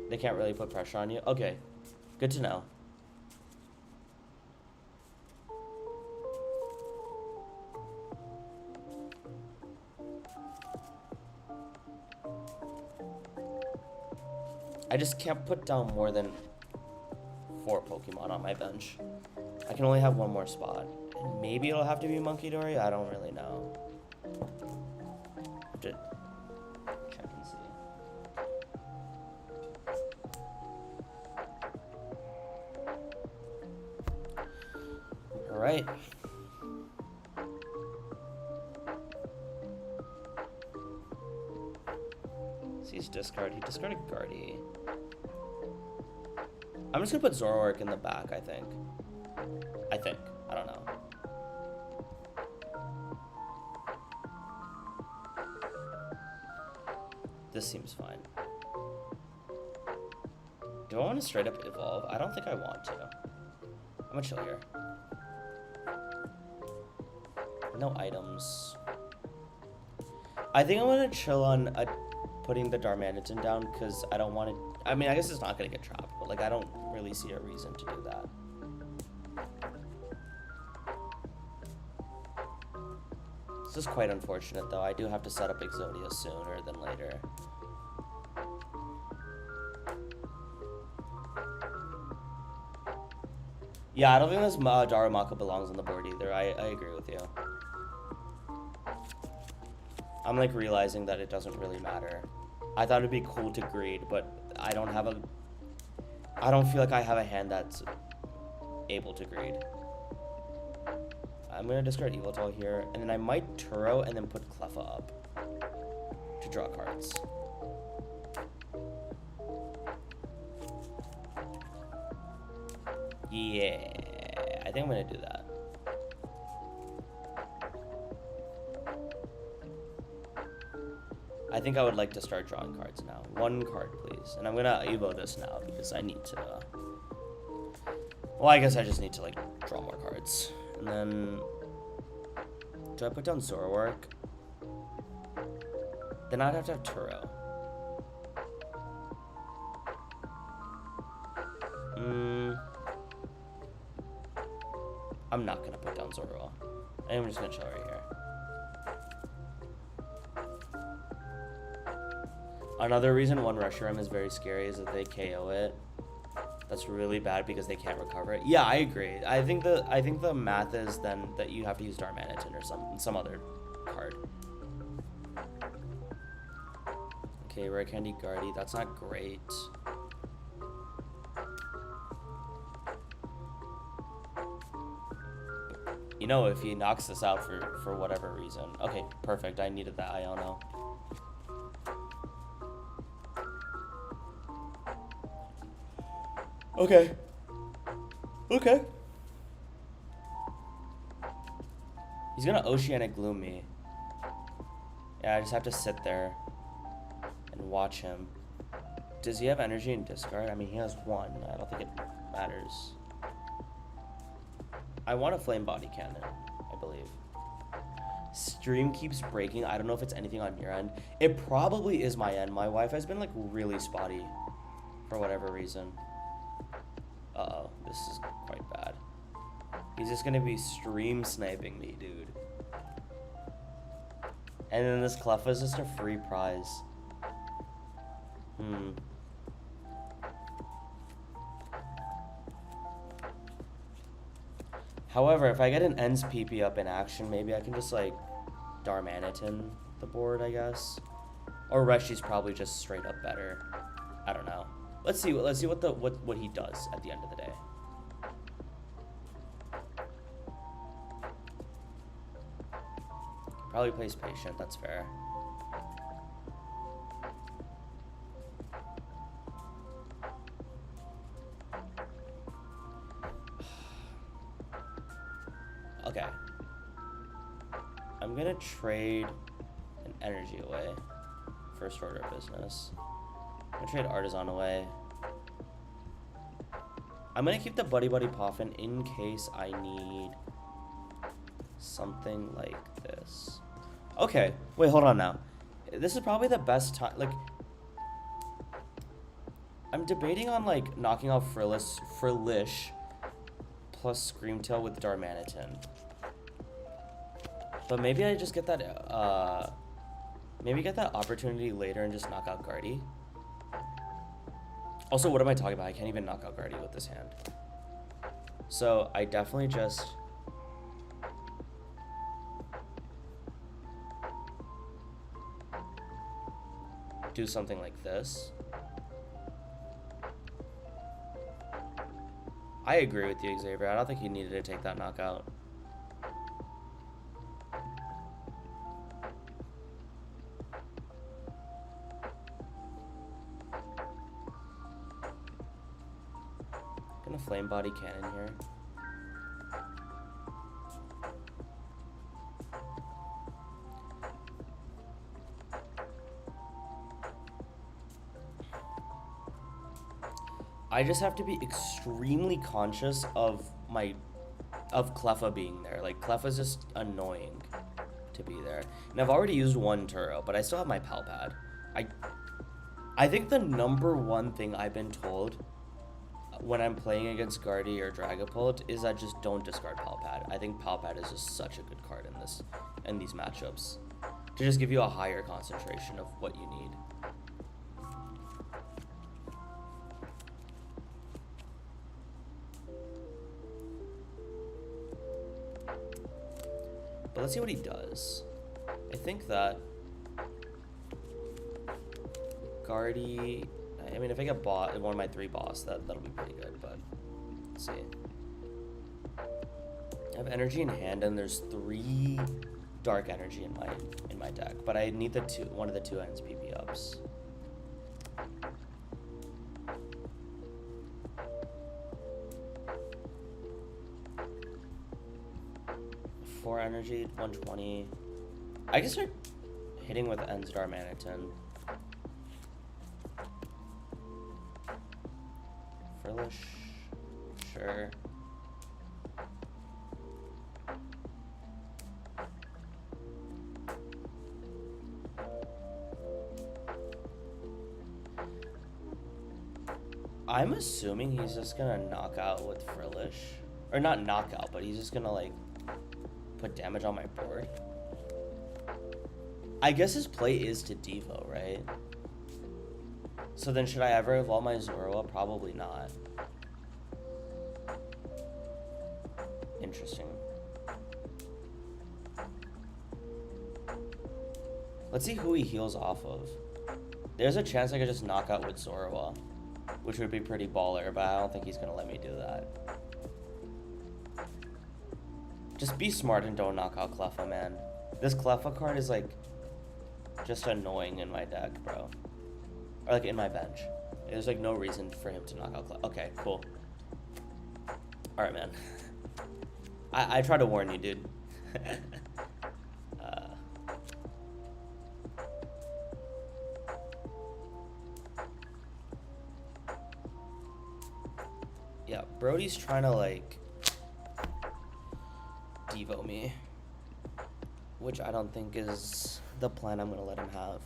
They can't really put pressure on you. Okay, good to know. I just can't put down more than 4 Pokemon on my bench. I can only have 1 more spot. And maybe it'll have to be Monkey Dory. I don't really know. Have to check and see. All right. He's discard. He discarded Guardy. I'm just gonna put Zoroark in the back, I think. I don't know. This seems fine. Do I want to straight up evolve? I don't think I want to. I'm gonna chill here. No items. I think I'm gonna chill on putting the Darmanitan down because I don't want to. I mean, I guess it's not gonna get trapped, but like I don't really see a reason to do that. This is quite unfortunate, though. I do have to set up Exodia sooner than later. Yeah, I don't think this Darumaka belongs on the board either. I agree with you. I'm like realizing that it doesn't really matter. I thought it'd be cool to greed, but I don't have a I don't feel like I have a hand that's able to greed. I'm gonna discard Eviltal here, and then I might Turo and then put Cleffa up to draw cards. Yeah, I think I'm gonna do that. I think I would like to start drawing cards now. One card, please. And I'm gonna Evo this now because I need to... well, I guess I just need to, like, draw more cards. And then... do I put down Zoroark? Then I'd have to have Turo. I'm not gonna put down Zoro. I'm just gonna chill right here. Another reason one Reshiram is very scary is that they KO it. That's really bad because they can't recover it. Yeah, I agree. I think the math is then that you have to use Darmanitan or some other card. Okay, Rare Candy Guardy. That's not great. You know, if he knocks this out for whatever reason. Okay, perfect. I needed that Iono. Okay. Okay. He's gonna Oceanic Gloom me. Yeah, I just have to sit there and watch him. Does he have energy and discard? I mean, he has one. I don't think it matters. I want a Flame Body Cannon, I believe. Stream keeps breaking. I don't know if it's anything on your end. It probably is my end. My Wi-Fi's been, like, really spotty for whatever reason. Uh-oh, this is quite bad. He's just gonna be stream sniping me, dude. And then this Cleffa is just a free prize. However, if I get an Ends PP up in action, maybe I can just, like, Darmanitan the board, I guess. Or Reshi's probably just straight up better. I don't know. Let's see what he does at the end of the day. Probably plays Patient, that's fair. Okay. I'm gonna trade an energy away. First order of business. I'm gonna trade Artisan away. I'm gonna keep the Buddy Buddy Poffin in case I need something like this. Okay, wait, hold on now. This is probably the best time, like, I'm debating on, like, knocking out Frillish plus Screamtail with Darmanitan. But maybe I just get that, maybe get that opportunity later and just knock out Guardy. Also, what am I talking about? I can't even knock out Guardy with this hand. So, I definitely just... do something like this. I agree with you, Xavier. I don't think he needed to take that knockout. Gonna Flame Body Cannon here. I just have to be extremely conscious of Cleffa being there. Like, Cleffa's just annoying to be there. And I've already used one Turo, but I still have my Palpad. I think the number one thing I've been told when I'm playing against Guardy or Dragapult is that just don't discard Palpad. I think Palpad is just such a good card in these matchups. To just give you a higher concentration of what you need. But let's see what he does. I think that Guardy, I mean, if I get one of my 3 boss, that'll be pretty good, but let's see. I have energy in hand, and there's 3 dark energy in my deck, but I need one of the 2 ends PP ups. Four energy, 120. I can start hitting with ends Darmanitan. Frillish, sure. I'm assuming he's just gonna knock out with Frillish. Or not knock out, but he's just gonna like put damage on my board. I guess his play is to Devo, right? So then should I ever evolve my Zoro? Probably not. Interesting. Let's see who he heals off of. There's a chance I could just knock out with Zoro, which would be pretty baller, but I don't think he's gonna let me do that. Just be smart and don't knock out Cleffa, man. This Cleffa card is like just annoying in my deck, bro. Or like in my bench. There's like no reason for him to knock out Cleffa. Okay, cool. Alright, man. I try to warn you, dude. Yeah, Brody's trying to like Devo me, which I don't think is the plan I'm gonna let him have.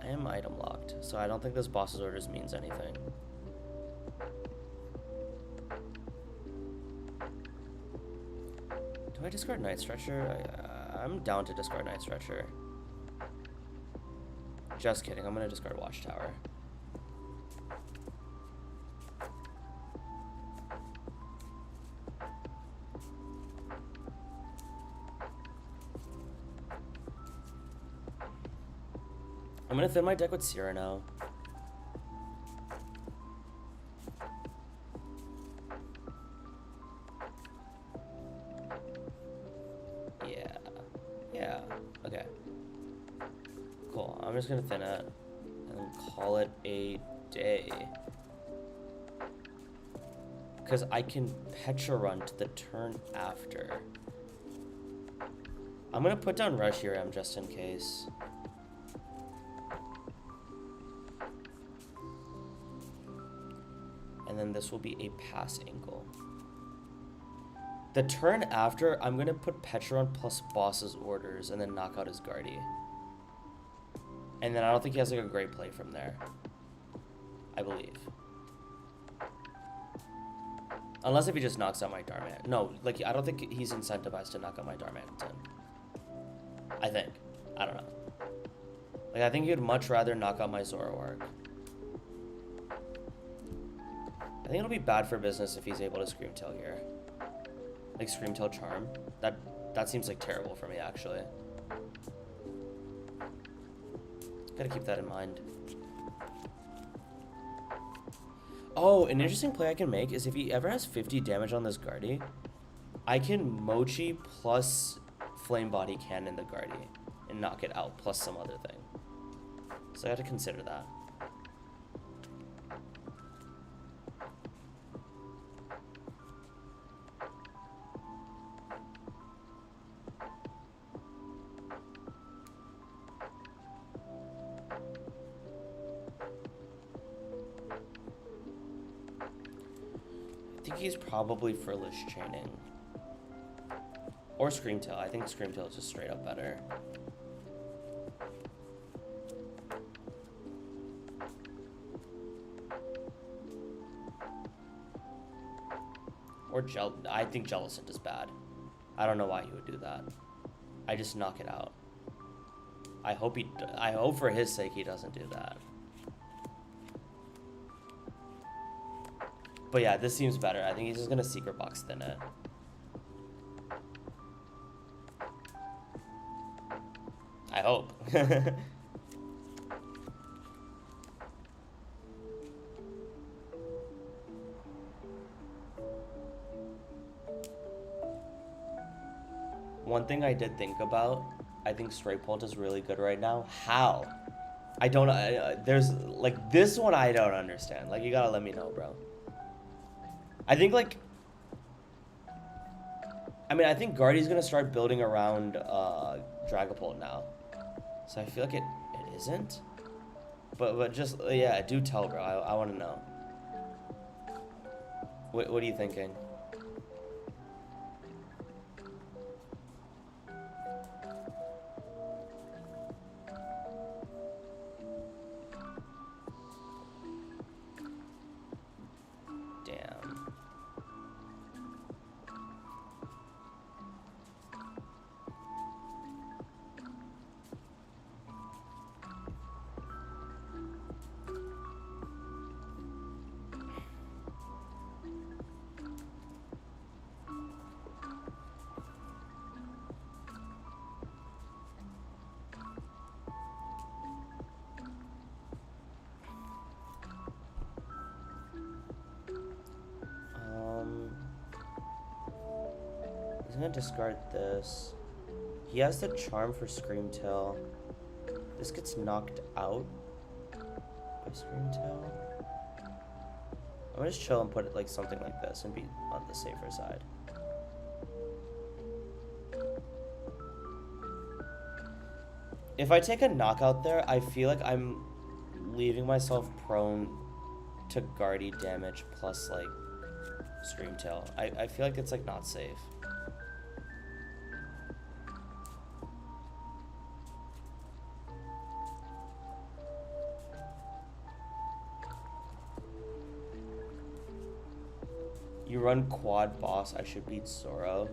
I am item locked, so I don't think this boss's orders means anything. Do I discard Night Stretcher? I'm down to discard Night Stretcher. Just kidding, I'm gonna discard Watchtower. I'm gonna thin my deck with Cyrano. Yeah, okay. Cool, I'm just gonna thin it and call it a day. Because I can Pecharunt the turn after. I'm gonna put down Reshiram just in case. And then this will be a pass ankle. The turn after, I'm gonna put Pecharunt plus boss's orders and then knock out his Guardy. And then I don't think he has like a great play from there. I believe. Unless if he just knocks out my Darman. No, like I don't think he's incentivized to knock out my Darmanitan. I think. I don't know. Like I think he'd much rather knock out my Zoroark. I think it'll be bad for business if he's able to Screamtail here. Like Screamtail Charm. That seems like terrible for me actually. Gotta keep that in mind. Oh, an interesting play I can make is if he ever has 50 damage on this Guardy, I can Mochi plus Flame Body Cannon the Guardy and knock it out plus some other thing. So I have to consider that. I think he's probably Frillish Chaining. Or Screamtail. I think Screamtail is just straight up better. Or I think Jellicent is bad. I don't know why he would do that. I just knock it out. I hope for his sake he doesn't do that. But yeah, this seems better. I think he's just gonna Secret Box thin it. One thing I did think about, I think straight pult is really good right now. How? I don't. There's like this one I don't understand. Like you gotta let me know, bro. I think like. I mean, I think Guardy's gonna start building around Dragapult now, so I feel like it isn't. But just yeah, do tell, bro. I want to know. What are you thinking? Damn. He's gonna discard this. He has the charm for Screamtail. This gets knocked out by Screamtail. I'm gonna just chill and put it like something like this and be on the safer side. If I take a knockout there, I feel like I'm leaving myself prone to Guardy damage plus like Screamtail. I feel like it's like not safe. You run quad boss, I should beat Zoro.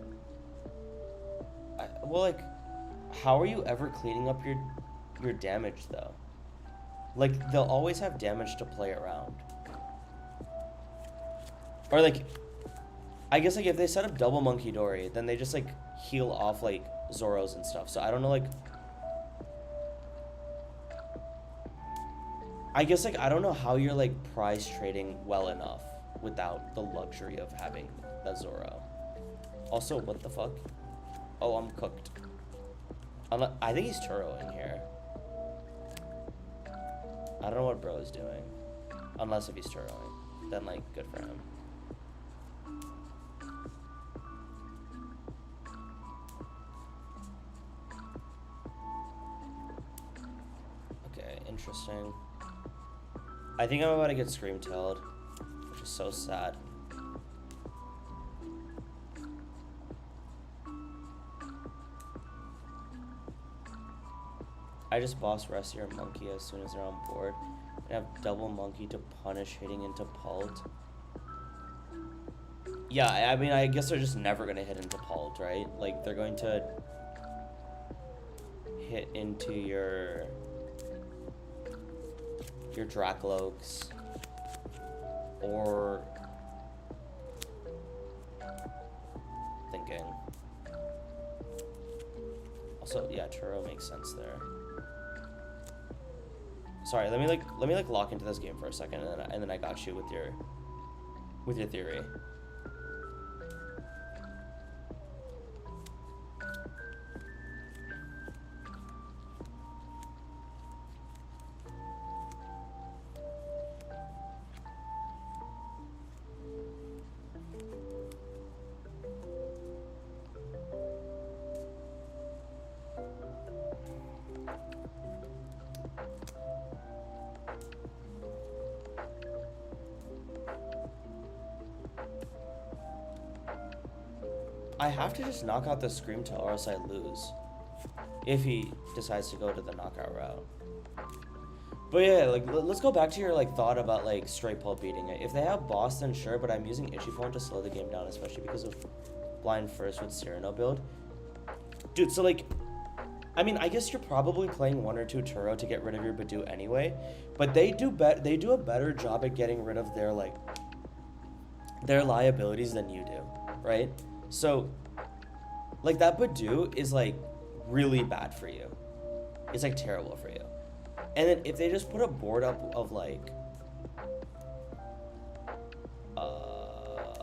Well, like, how are you ever cleaning up your damage though? Like, they'll always have damage to play around. Or like, I guess like if they set up double Monkey Dory, then they just like heal off like Zoros and stuff. So I don't know, like, I guess like I don't know how you're like prize trading well enough without the luxury of having that Zoro. Also, what the fuck? Oh, I'm cooked. I think he's Turoing here. I don't know what bro is doing. Unless if he's Turoing. Then, like, good for him. Okay, interesting. I think I'm about to get Screamtailed, which is so sad. I just boss rest your monkey as soon as they're on board and have double monkey to punish hitting into Pult. Yeah, I mean, I guess they're just never going to hit into Pult, right? Like, they're going to hit into your Dracloaks or thinking. Also, yeah, Turo makes sense there. Sorry, let me lock into this game for a second, and then I got you with your theory. I have to just knock out the Screamtail or else I lose. If he decides to go to the knockout route. But yeah, like, let's go back to your, like, thought about, like, straight Pult beating it. If they have boss, then sure, but I'm using Ichiform to slow the game down, especially because of blind first with Cyrano build. Dude, so, like, I mean, I guess you're probably playing one or two Turo to get rid of your Badoo anyway, but they do a better job at getting rid of their, like, their liabilities than you do, right? So, like, that Badoo is, like, really bad for you. is like terrible for you. And then if they just put a board up of like,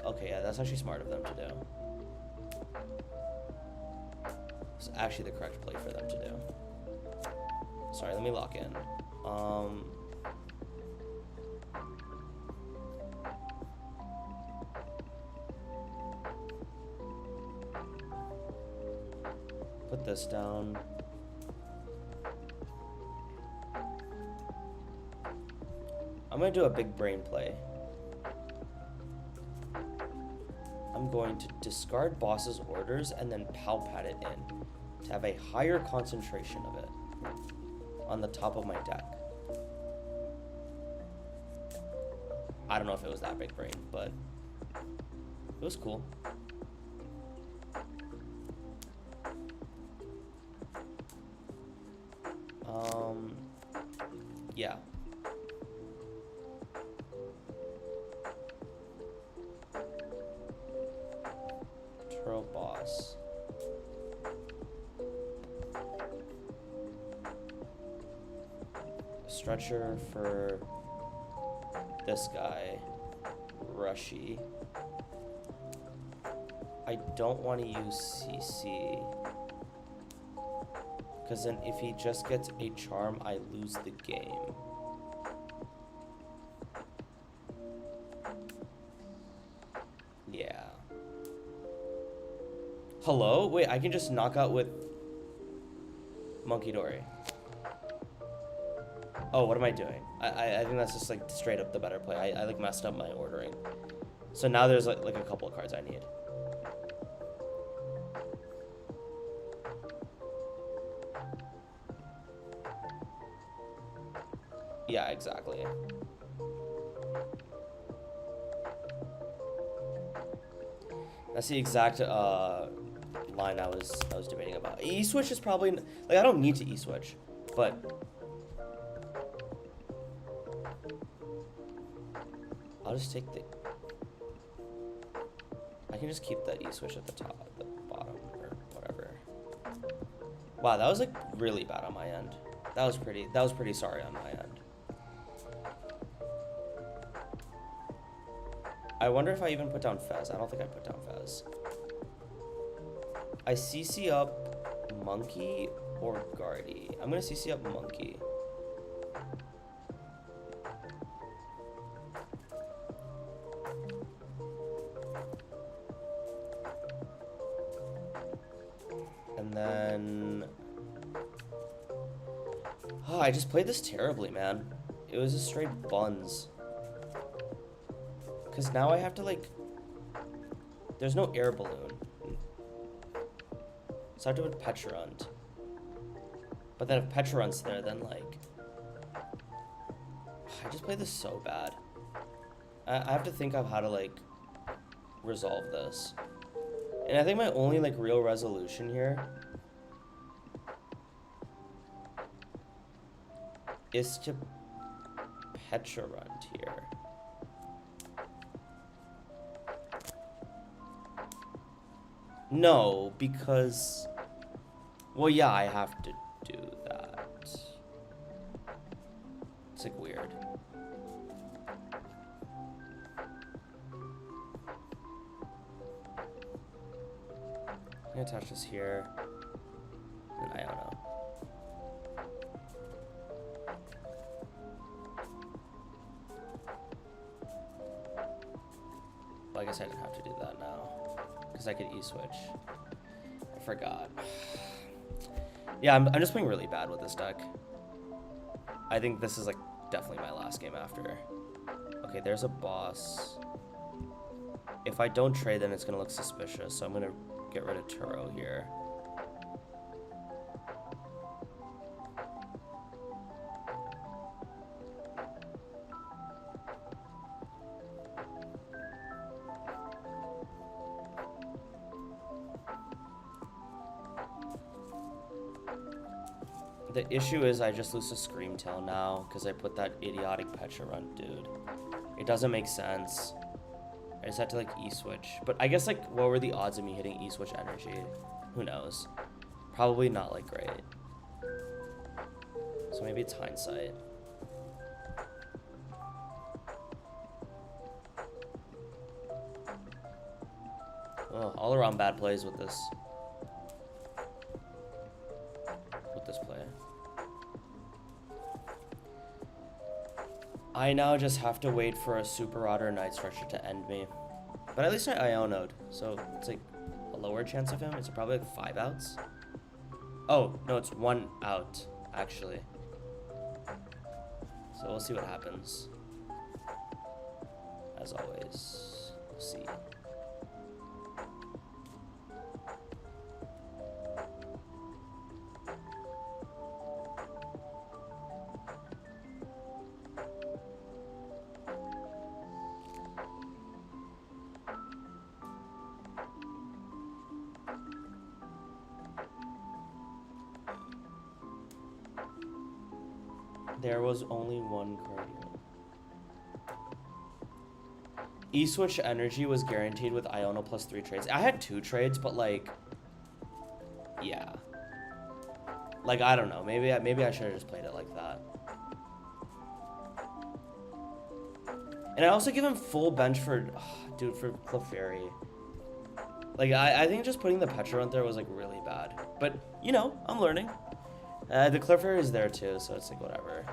okay, yeah, that's actually smart of them to do. It's actually the correct play for them to do. Sorry, let me lock in. Put this down. I'm gonna do a big brain play. I'm going to discard boss's orders and then pal-pad it in to have a higher concentration of it on the top of my deck. I don't know if it was that big brain, but it was cool. Yeah. Turtle boss. Stretcher for this guy. Rushy. I don't want to use CC. Because then if he just gets a charm, I lose the game. Yeah. Hello? Wait, I can just knock out with Monkey Dory. Oh, what am I doing? I think that's just like straight up the better play. I like messed up my ordering. So now there's like a couple of cards I need. Yeah, exactly. That's the exact line I was debating about. E-switch is probably like I don't need to e-switch, but I'll just take the. I can just keep the e-switch at the top, at the bottom, or whatever. Wow, that was like really bad on my end. That was pretty sorry on my end. I wonder if I even put down Fez. I don't think I put down Fez. I CC up Monkey or Guardy. I'm gonna CC up Monkey. And then... Oh, I just played this terribly, man. It was just straight buns. Because now I have to, like... There's no air balloon. So I have to put Petrarunt. But then if Petrarunt's there, then, like... I just played this so bad. I have to think of how to, like, resolve this. And I think my only, like, real resolution here is to Petrarunt here. No, because... Well, yeah, I have to do that. It's, like, weird. I'm gonna attach this here. And I don't know. Well, I guess I didn't have to do that now. Because I could E-switch. I forgot. Yeah, I'm just playing really bad with this deck. I think this is, like, definitely my last game after. Okay, there's a boss. If I don't trade, then it's going to look suspicious. So I'm going to get rid of Turo here. The issue is I just lose to Screamtail now because I put that idiotic Petrarunt dude. It doesn't make sense. I just had to, like, E-switch. But I guess, like, what were the odds of me hitting E-switch energy? Who knows? Probably not, like, great. So maybe it's hindsight. Oh, all around bad plays with this. With this play. I now just have to wait for a Super Otter Night Stretcher to end me. But at least I Iono'd, so it's like a lower chance of him. It's probably like 5 outs. Oh, no, it's 1 out, actually. So we'll see what happens. As always, we'll see. There was only one cardio. E-Switch Energy was guaranteed with Iono plus 3 trades. I had 2 trades, but like, yeah. Like, I don't know. Maybe I should have just played it like that. And I also give him full bench for, dude, for Clefairy. Like, I think just putting the Petra on there was like really bad. But, you know, I'm learning. The Clefairy is there too, so it's like whatever.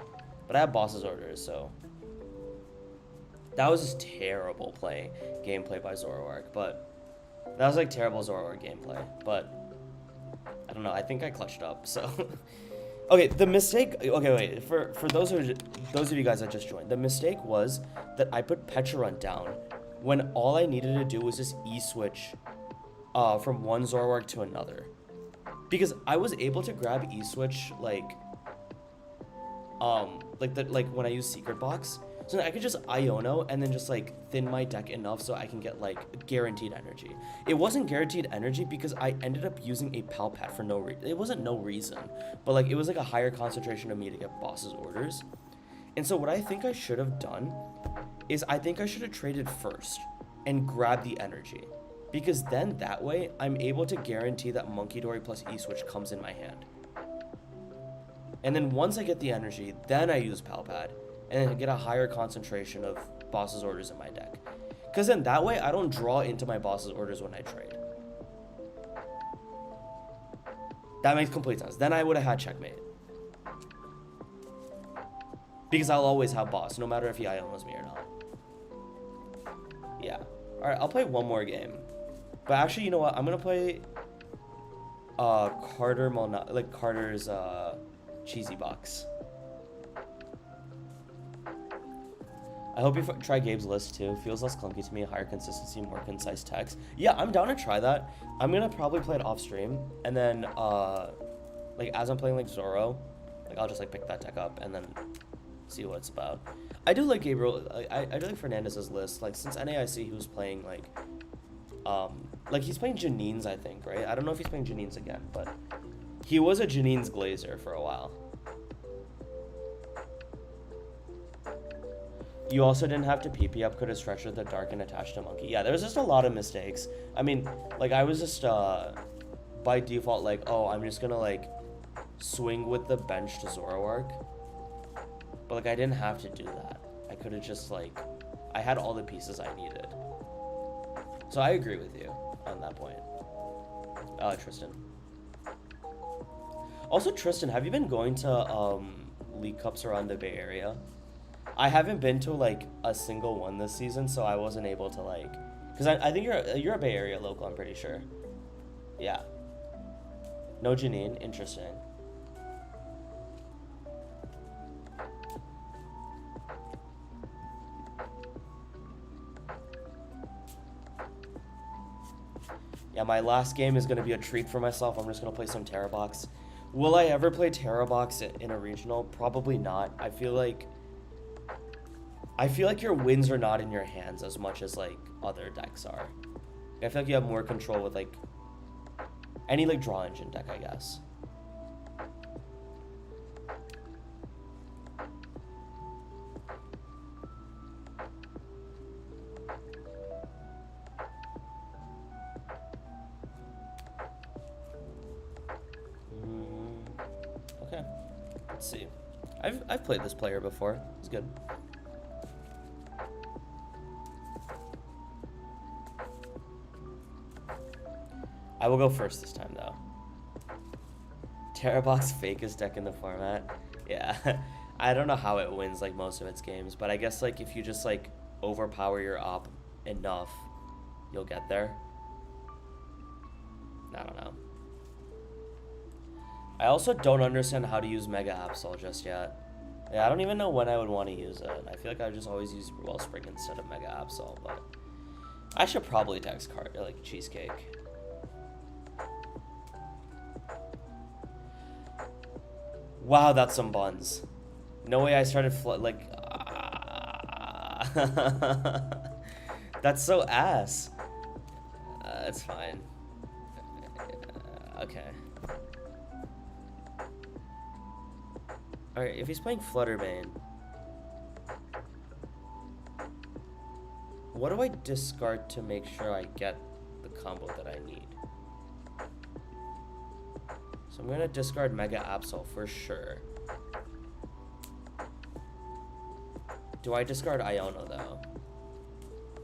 But I have boss's orders, so that was just terrible gameplay by Zoroark. But that was like terrible Zoroark gameplay. But I don't know. I think I clutched up. So okay, the mistake. Okay, wait. For those of you guys that just joined, the mistake was that I put Pecharunt down when all I needed to do was just E-switch from one Zoroark to another. Because I was able to grab E-switch like when I use Secret Box, so I could just Iono and then just like thin my deck enough so I can get like guaranteed energy. It wasn't guaranteed energy because I ended up using a Palpat for no reason. It wasn't no reason, but like it was like a higher concentration of me to get boss's orders. And so what I think I should have done is I think I should have traded first and grabbed the energy. Because then that way, I'm able to guarantee that Monkey Dory plus E-Switch comes in my hand. And then once I get the energy, then I use Palpad. And then get a higher concentration of boss's orders in my deck. Because then that way, I don't draw into my boss's orders when I trade. That makes complete sense. Then I would have had checkmate. Because I'll always have boss, no matter if he Ionos me or not. Yeah. Alright, I'll play one more game. But actually, you know what? I'm gonna play Carter's cheesy box. I hope you try Gabe's list too. Feels less clunky to me, higher consistency, more concise text. Yeah, I'm down to try that. I'm gonna probably play it off stream, and then like as I'm playing like Zoro, like I'll just like pick that deck up and then see what it's about. I do like Gabriel. I do like Fernandez's list. Like since NAIC, he was playing like he's playing Janine's, I think, right? I don't know if he's playing Janine's again, but he was a Janine's Glazer for a while. You also didn't have to PP up, could have stretched the dark and attached to Monkey. Yeah, there was just a lot of mistakes. I mean, like I was just by default like, oh, I'm just gonna like swing with the bench to Zoroark. But like I didn't have to do that. I could have just like, I had all the pieces I needed. So I agree with you on that point. Tristan. Also, Tristan, have you been going to League Cups around the Bay Area? I haven't been to like a single one this season, so I wasn't able to like, because I think you're a Bay Area local, I'm pretty sure. Yeah. No Janine, interesting. Yeah, my last game is going to be a treat for myself. I'm just going to play some Terra Box. Will I ever play Terra Box in a regional? Probably not. I feel like your wins are not in your hands as much as like other decks are. I feel like you have more control with like any like draw engine deck, I guess. Okay, let's see. I've played this player before. It's good. I will go first this time though. Terrabox fakest deck in the format. Yeah. I don't know how it wins like most of its games, but I guess like if you just like overpower your op enough, you'll get there. I don't know. I also don't understand how to use Mega Absol just yet. Yeah, I don't even know when I would want to use it. I feel like I just always use Wellspring instead of Mega Absol, but I should probably text card like Cheesecake. Wow, that's some buns. No way I started like. That's so ass. It's fine. Okay. Alright, if he's playing Flutterbane, what do I discard to make sure I get the combo that I need? So I'm gonna discard Mega Absol for sure. Do I discard Iono though?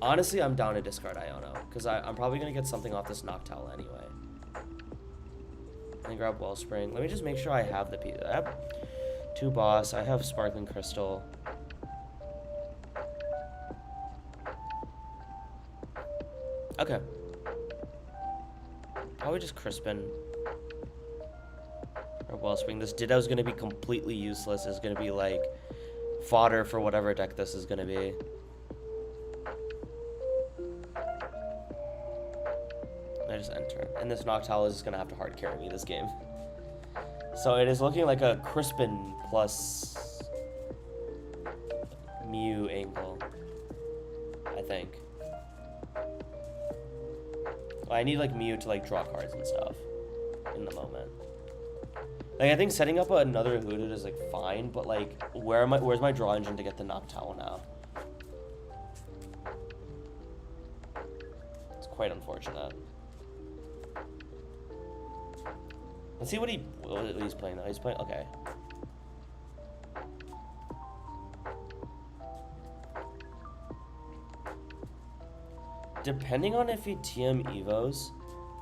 Honestly, I'm down to discard Iono because I'm probably gonna get something off this Noctowl anyway. And grab Wellspring. Let me just make sure I have the piece. I have 2 boss. I have Sparkling Crystal. Okay. Probably just Crispin. Or Wellspring. This Ditto's gonna be completely useless. It's gonna be like fodder for whatever deck this is gonna be. I just enter. And this Noctowl is just gonna have to hard carry me this game. So it is looking like a Crispin plus Mew angle, I think. Well, I need like Mew to like draw cards and stuff in the moment. Like I think setting up another Hoodoo is like fine, but like where's my draw engine to get the Noctowl now? It's quite unfortunate. Let's see what he's playing though. He's playing okay. Depending on if he TM Evos,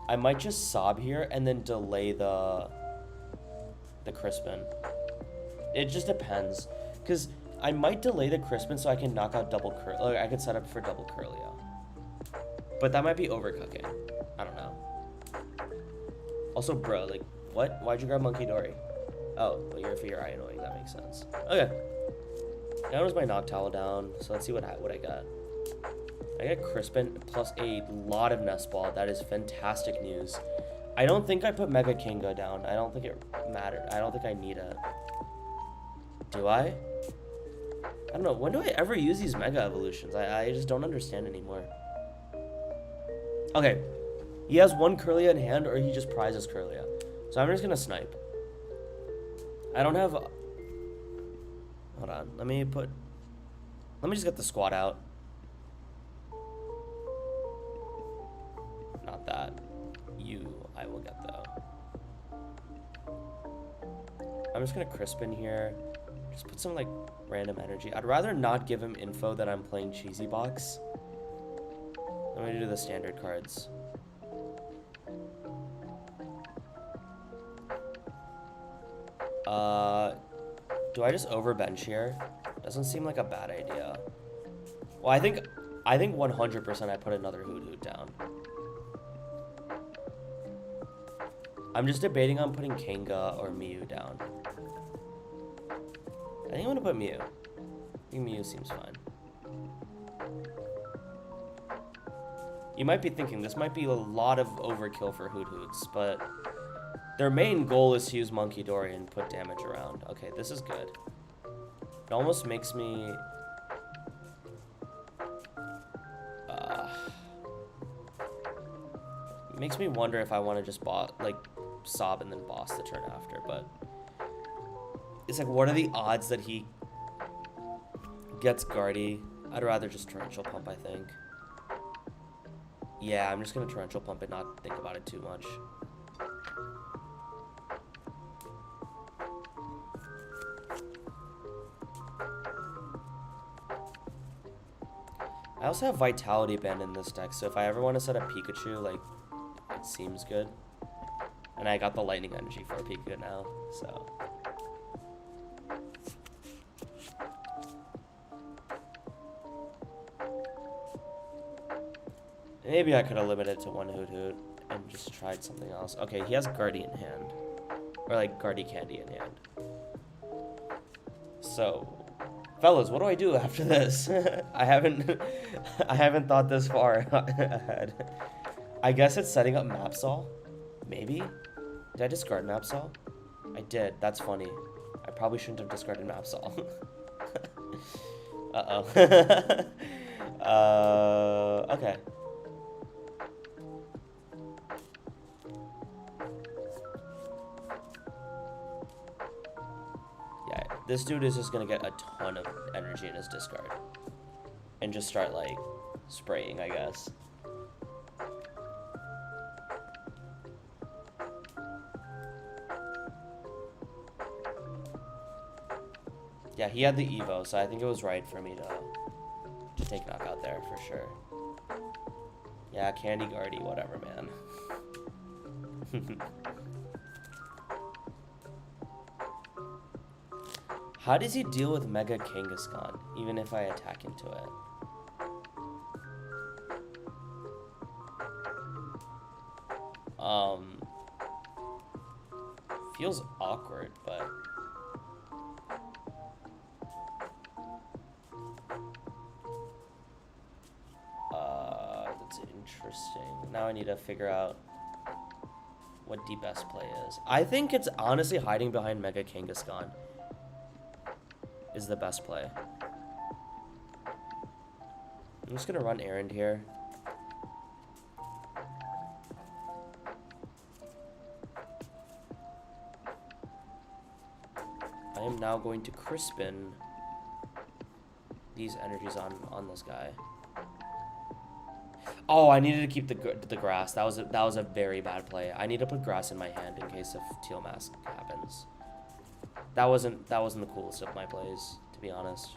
I might just sob here and then delay the Crispin. It just depends, cause I might delay the Crispin so I can knock out double Like I could set up for double Curlio, but that might be overcooking. I don't know. Also, bro, like. What? Why'd you grab Monkey Dory? Oh, well, you're for your Ionoing. That makes sense. Okay. That was my Noctowl down. So let's see what I got. I got Crispin plus a lot of Nest Ball. That is fantastic news. I don't think I put Mega Kingo down. I don't think it mattered. I don't think I need it. Do I? I don't know. When do I ever use these Mega Evolutions? I just don't understand anymore. Okay. He has 1 Curlia in hand, or he just prizes Curlia. So I'm just gonna snipe. I don't have. Hold on. Let me just get the squad out. Not that. I will get though. I'm just gonna Crispin here. Just put some like random energy. I'd rather not give him info that I'm playing Cheesy Box. I'm gonna do the standard cards. Do I just overbench here? Doesn't seem like a bad idea. Well, I think 100% I put another Hoodoo down. I'm just debating on putting Kanga or Mew down. I think I'm gonna put Mew. I think Mew seems fine. You might be thinking this might be a lot of overkill for Hoot-Hoots, but their main goal is to use Monkey Dory and put damage around. Okay, this is good. It almost makes me... makes me wonder if I want to just sob and then boss the turn after, but... It's like, what are the odds that he gets Guardy? I'd rather just Torrential Pump, I think. Yeah, I'm just going to Torrential Pump and not think about it too much. I also have Vitality Band in this deck, so if I ever want to set up Pikachu, like, it seems good. And I got the Lightning Energy for Pikachu now, so... Maybe I could have limited it to one Hoot Hoot and just tried something else. Okay, he has Guardian hand. Or like Guardy Candy in hand. So, fellas, what do I do after this? I haven't thought this far ahead. I guess it's setting up Mapsol? Maybe? Did I discard Mapsol? I did. That's funny. I probably shouldn't have discarded Mapsol. Uh-oh. Okay. Yeah, this dude is just gonna get a ton of energy in his discard. And just start, like, spraying, I guess. Yeah, he had the Evo, so I think it was right for me to take knockout there for sure. Yeah, Candy Guardy, whatever, man. How does he deal with Mega Kangaskhan, even if I attack into it? Feels awkward, but... that's interesting. Now I need to figure out what the best play is. I think it's honestly hiding behind Mega Kangaskhan is the best play. I'm just gonna run Errand here. I am now going to Crispin these energies on this guy. Oh, I needed to keep the grass. That was a very bad play. I need to put grass in my hand in case if Teal Mask happens. That wasn't the coolest of my plays, to be honest.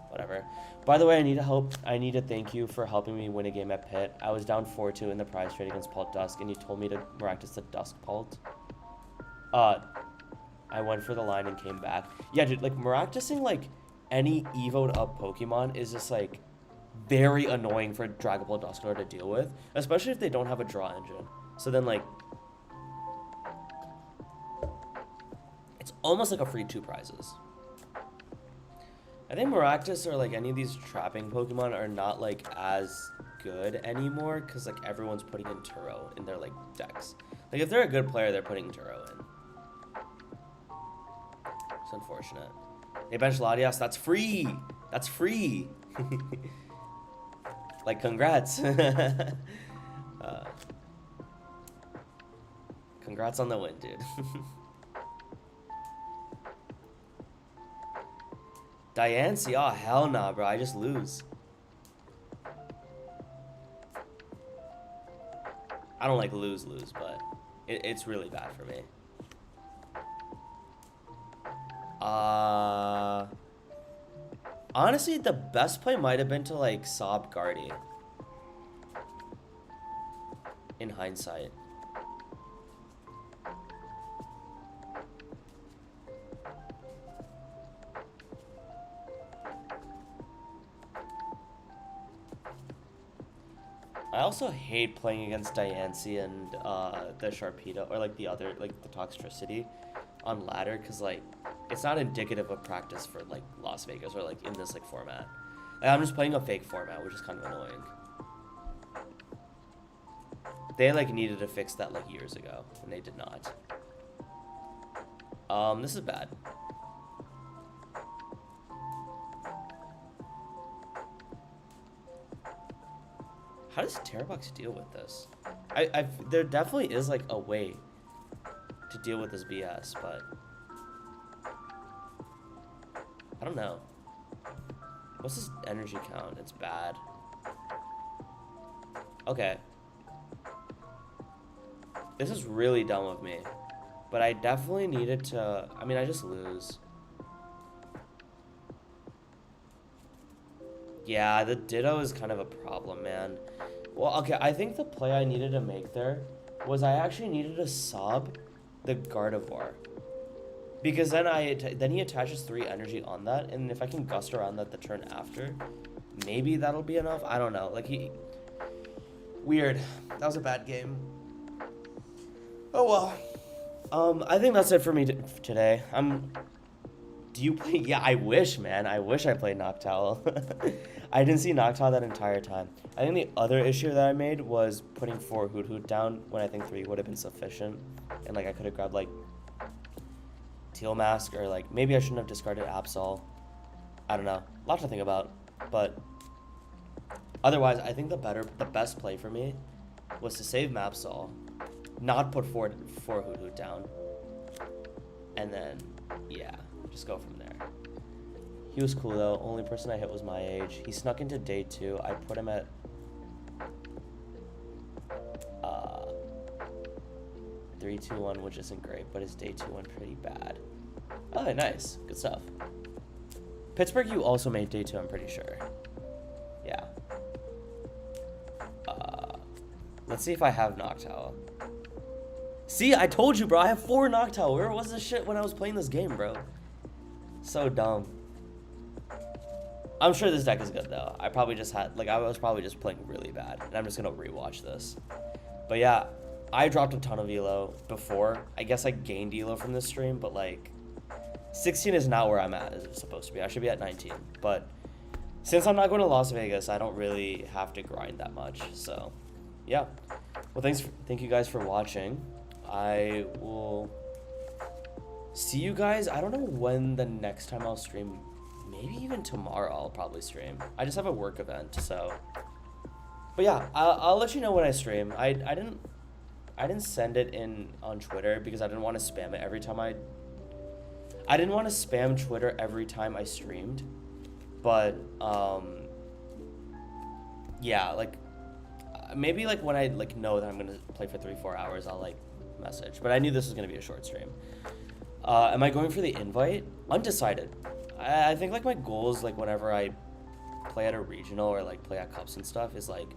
Whatever. By the way, I need to thank you for helping me win a game at Pit. I was down 4-2 in the prize trade against Pult Dusk, and you told me to Maractus the Dusk Pult. I went for the line and came back. Yeah, dude, like, Maractusing, like, any Evo'd up Pokemon is just, like, very annoying for Dragon Ball Dusknoir to deal with, especially if they don't have a draw engine. So then, like, it's almost like a free 2 prizes. I think Maractus or, like, any of these trapping Pokemon are not, like, as good anymore, because, like, everyone's putting in Turo in their, like, decks. Like, if they're a good player, they're putting Turo in. It's unfortunate. They bench Latias. That's free. That's free. Like, congrats. Congrats on the win, dude. Diancie. Oh, hell nah, bro. I just lose. I don't like lose, but it's really bad for me. Honestly, the best play might have been to, like, Sob Guardy. In hindsight. I also hate playing against Diancie and the Sharpedo, or, like, the other, like, the Toxtricity on ladder, because, like, it's not indicative of practice for, like, Las Vegas or, like, in this, like, format. Like, I'm just playing a fake format, which is kind of annoying. They, like, needed to fix that, like, years ago, and they did not. This is bad. How does Terrabox deal with this? There definitely is, like, a way to deal with this BS, but I don't know. What's this energy count? It's bad. Okay. This is really dumb of me, but I definitely needed to... I mean, I just lose. Yeah, the Ditto is kind of a problem, man. Well, okay, I think the play I needed to make there was I actually needed to sub the Gardevoir. Because then he attaches 3 energy on that, and if I can gust around that the turn after, maybe that'll be enough. I don't know. Like, weird. That was a bad game. Oh well. I think that's it for me today. Do you play? Yeah, I wish, man. I wish I played Noctowl. I didn't see Noctowl that entire time. I think the other issue that I made was putting 4 Hoot Hoot down when I think 3 would have been sufficient. And, like, I could have grabbed, like, Teal Mask, or, like, maybe I shouldn't have discarded Absol. I don't know. A lot to think about. But otherwise, I think the best play for me was to save Mapsol, not put 4 Hoot Hoot down, and then, yeah, just go from there. He was cool, though. Only person I hit was my age. He snuck into day 2. I put him at 3-2-1, which isn't great, but his day 2 went pretty bad. Oh, nice. Good stuff. Pittsburgh, you also made day 2, I'm pretty sure. Yeah. Let's see if I have Noctowl. See, I told you, bro. I have 4 Noctowl. Where was this shit when I was playing this game, bro? So dumb. I'm sure this deck is good, though. I probably just had, like, I was probably just playing really bad. And I'm just going to rewatch this. But yeah, I dropped a ton of elo before. I guess I gained elo from this stream, but, like, 16 is not where I'm at, as it's supposed to be. I should be at 19. But since I'm not going to Las Vegas, I don't really have to grind that much. So, yeah. Well, thank you guys for watching. I will see you guys. I don't know when the next time I'll stream. Maybe even tomorrow I'll probably stream. I just have a work event, so. But yeah, I'll let you know when I stream. I didn't send it in on Twitter because I didn't want to spam it every time I didn't want to spam Twitter every time I streamed. But yeah, like maybe like when I like know that I'm gonna play for 3-4 hours, I'll like message. But I knew this was gonna be a short stream. Am I going for the invite? Undecided. I think like my goals, like whenever I play at a regional or like play at cups and stuff, is like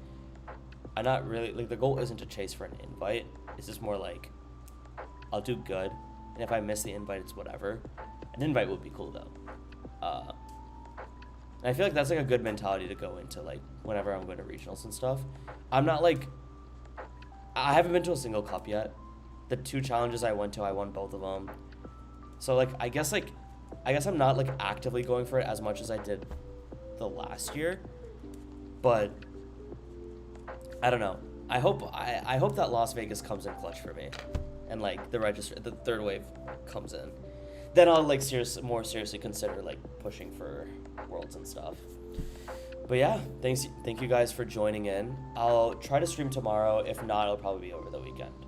I'm not really like the goal isn't to chase for an invite. It's just more like I'll do good, and if I miss the invite, it's whatever. An invite would be cool though. And I feel like that's like a good mentality to go into like whenever I'm going to regionals and stuff. I'm not like I haven't been to a single cup yet. The 2 challenges I went to, I won both of them. So like I guess I'm not like actively going for it as much as I did the last year, but I don't know. I hope that Las Vegas comes in clutch for me, and like the 3rd wave comes in. Then I'll like more seriously consider like pushing for worlds and stuff. But yeah, thank you guys for joining in. I'll try to stream tomorrow. If not, it'll probably be over the weekend.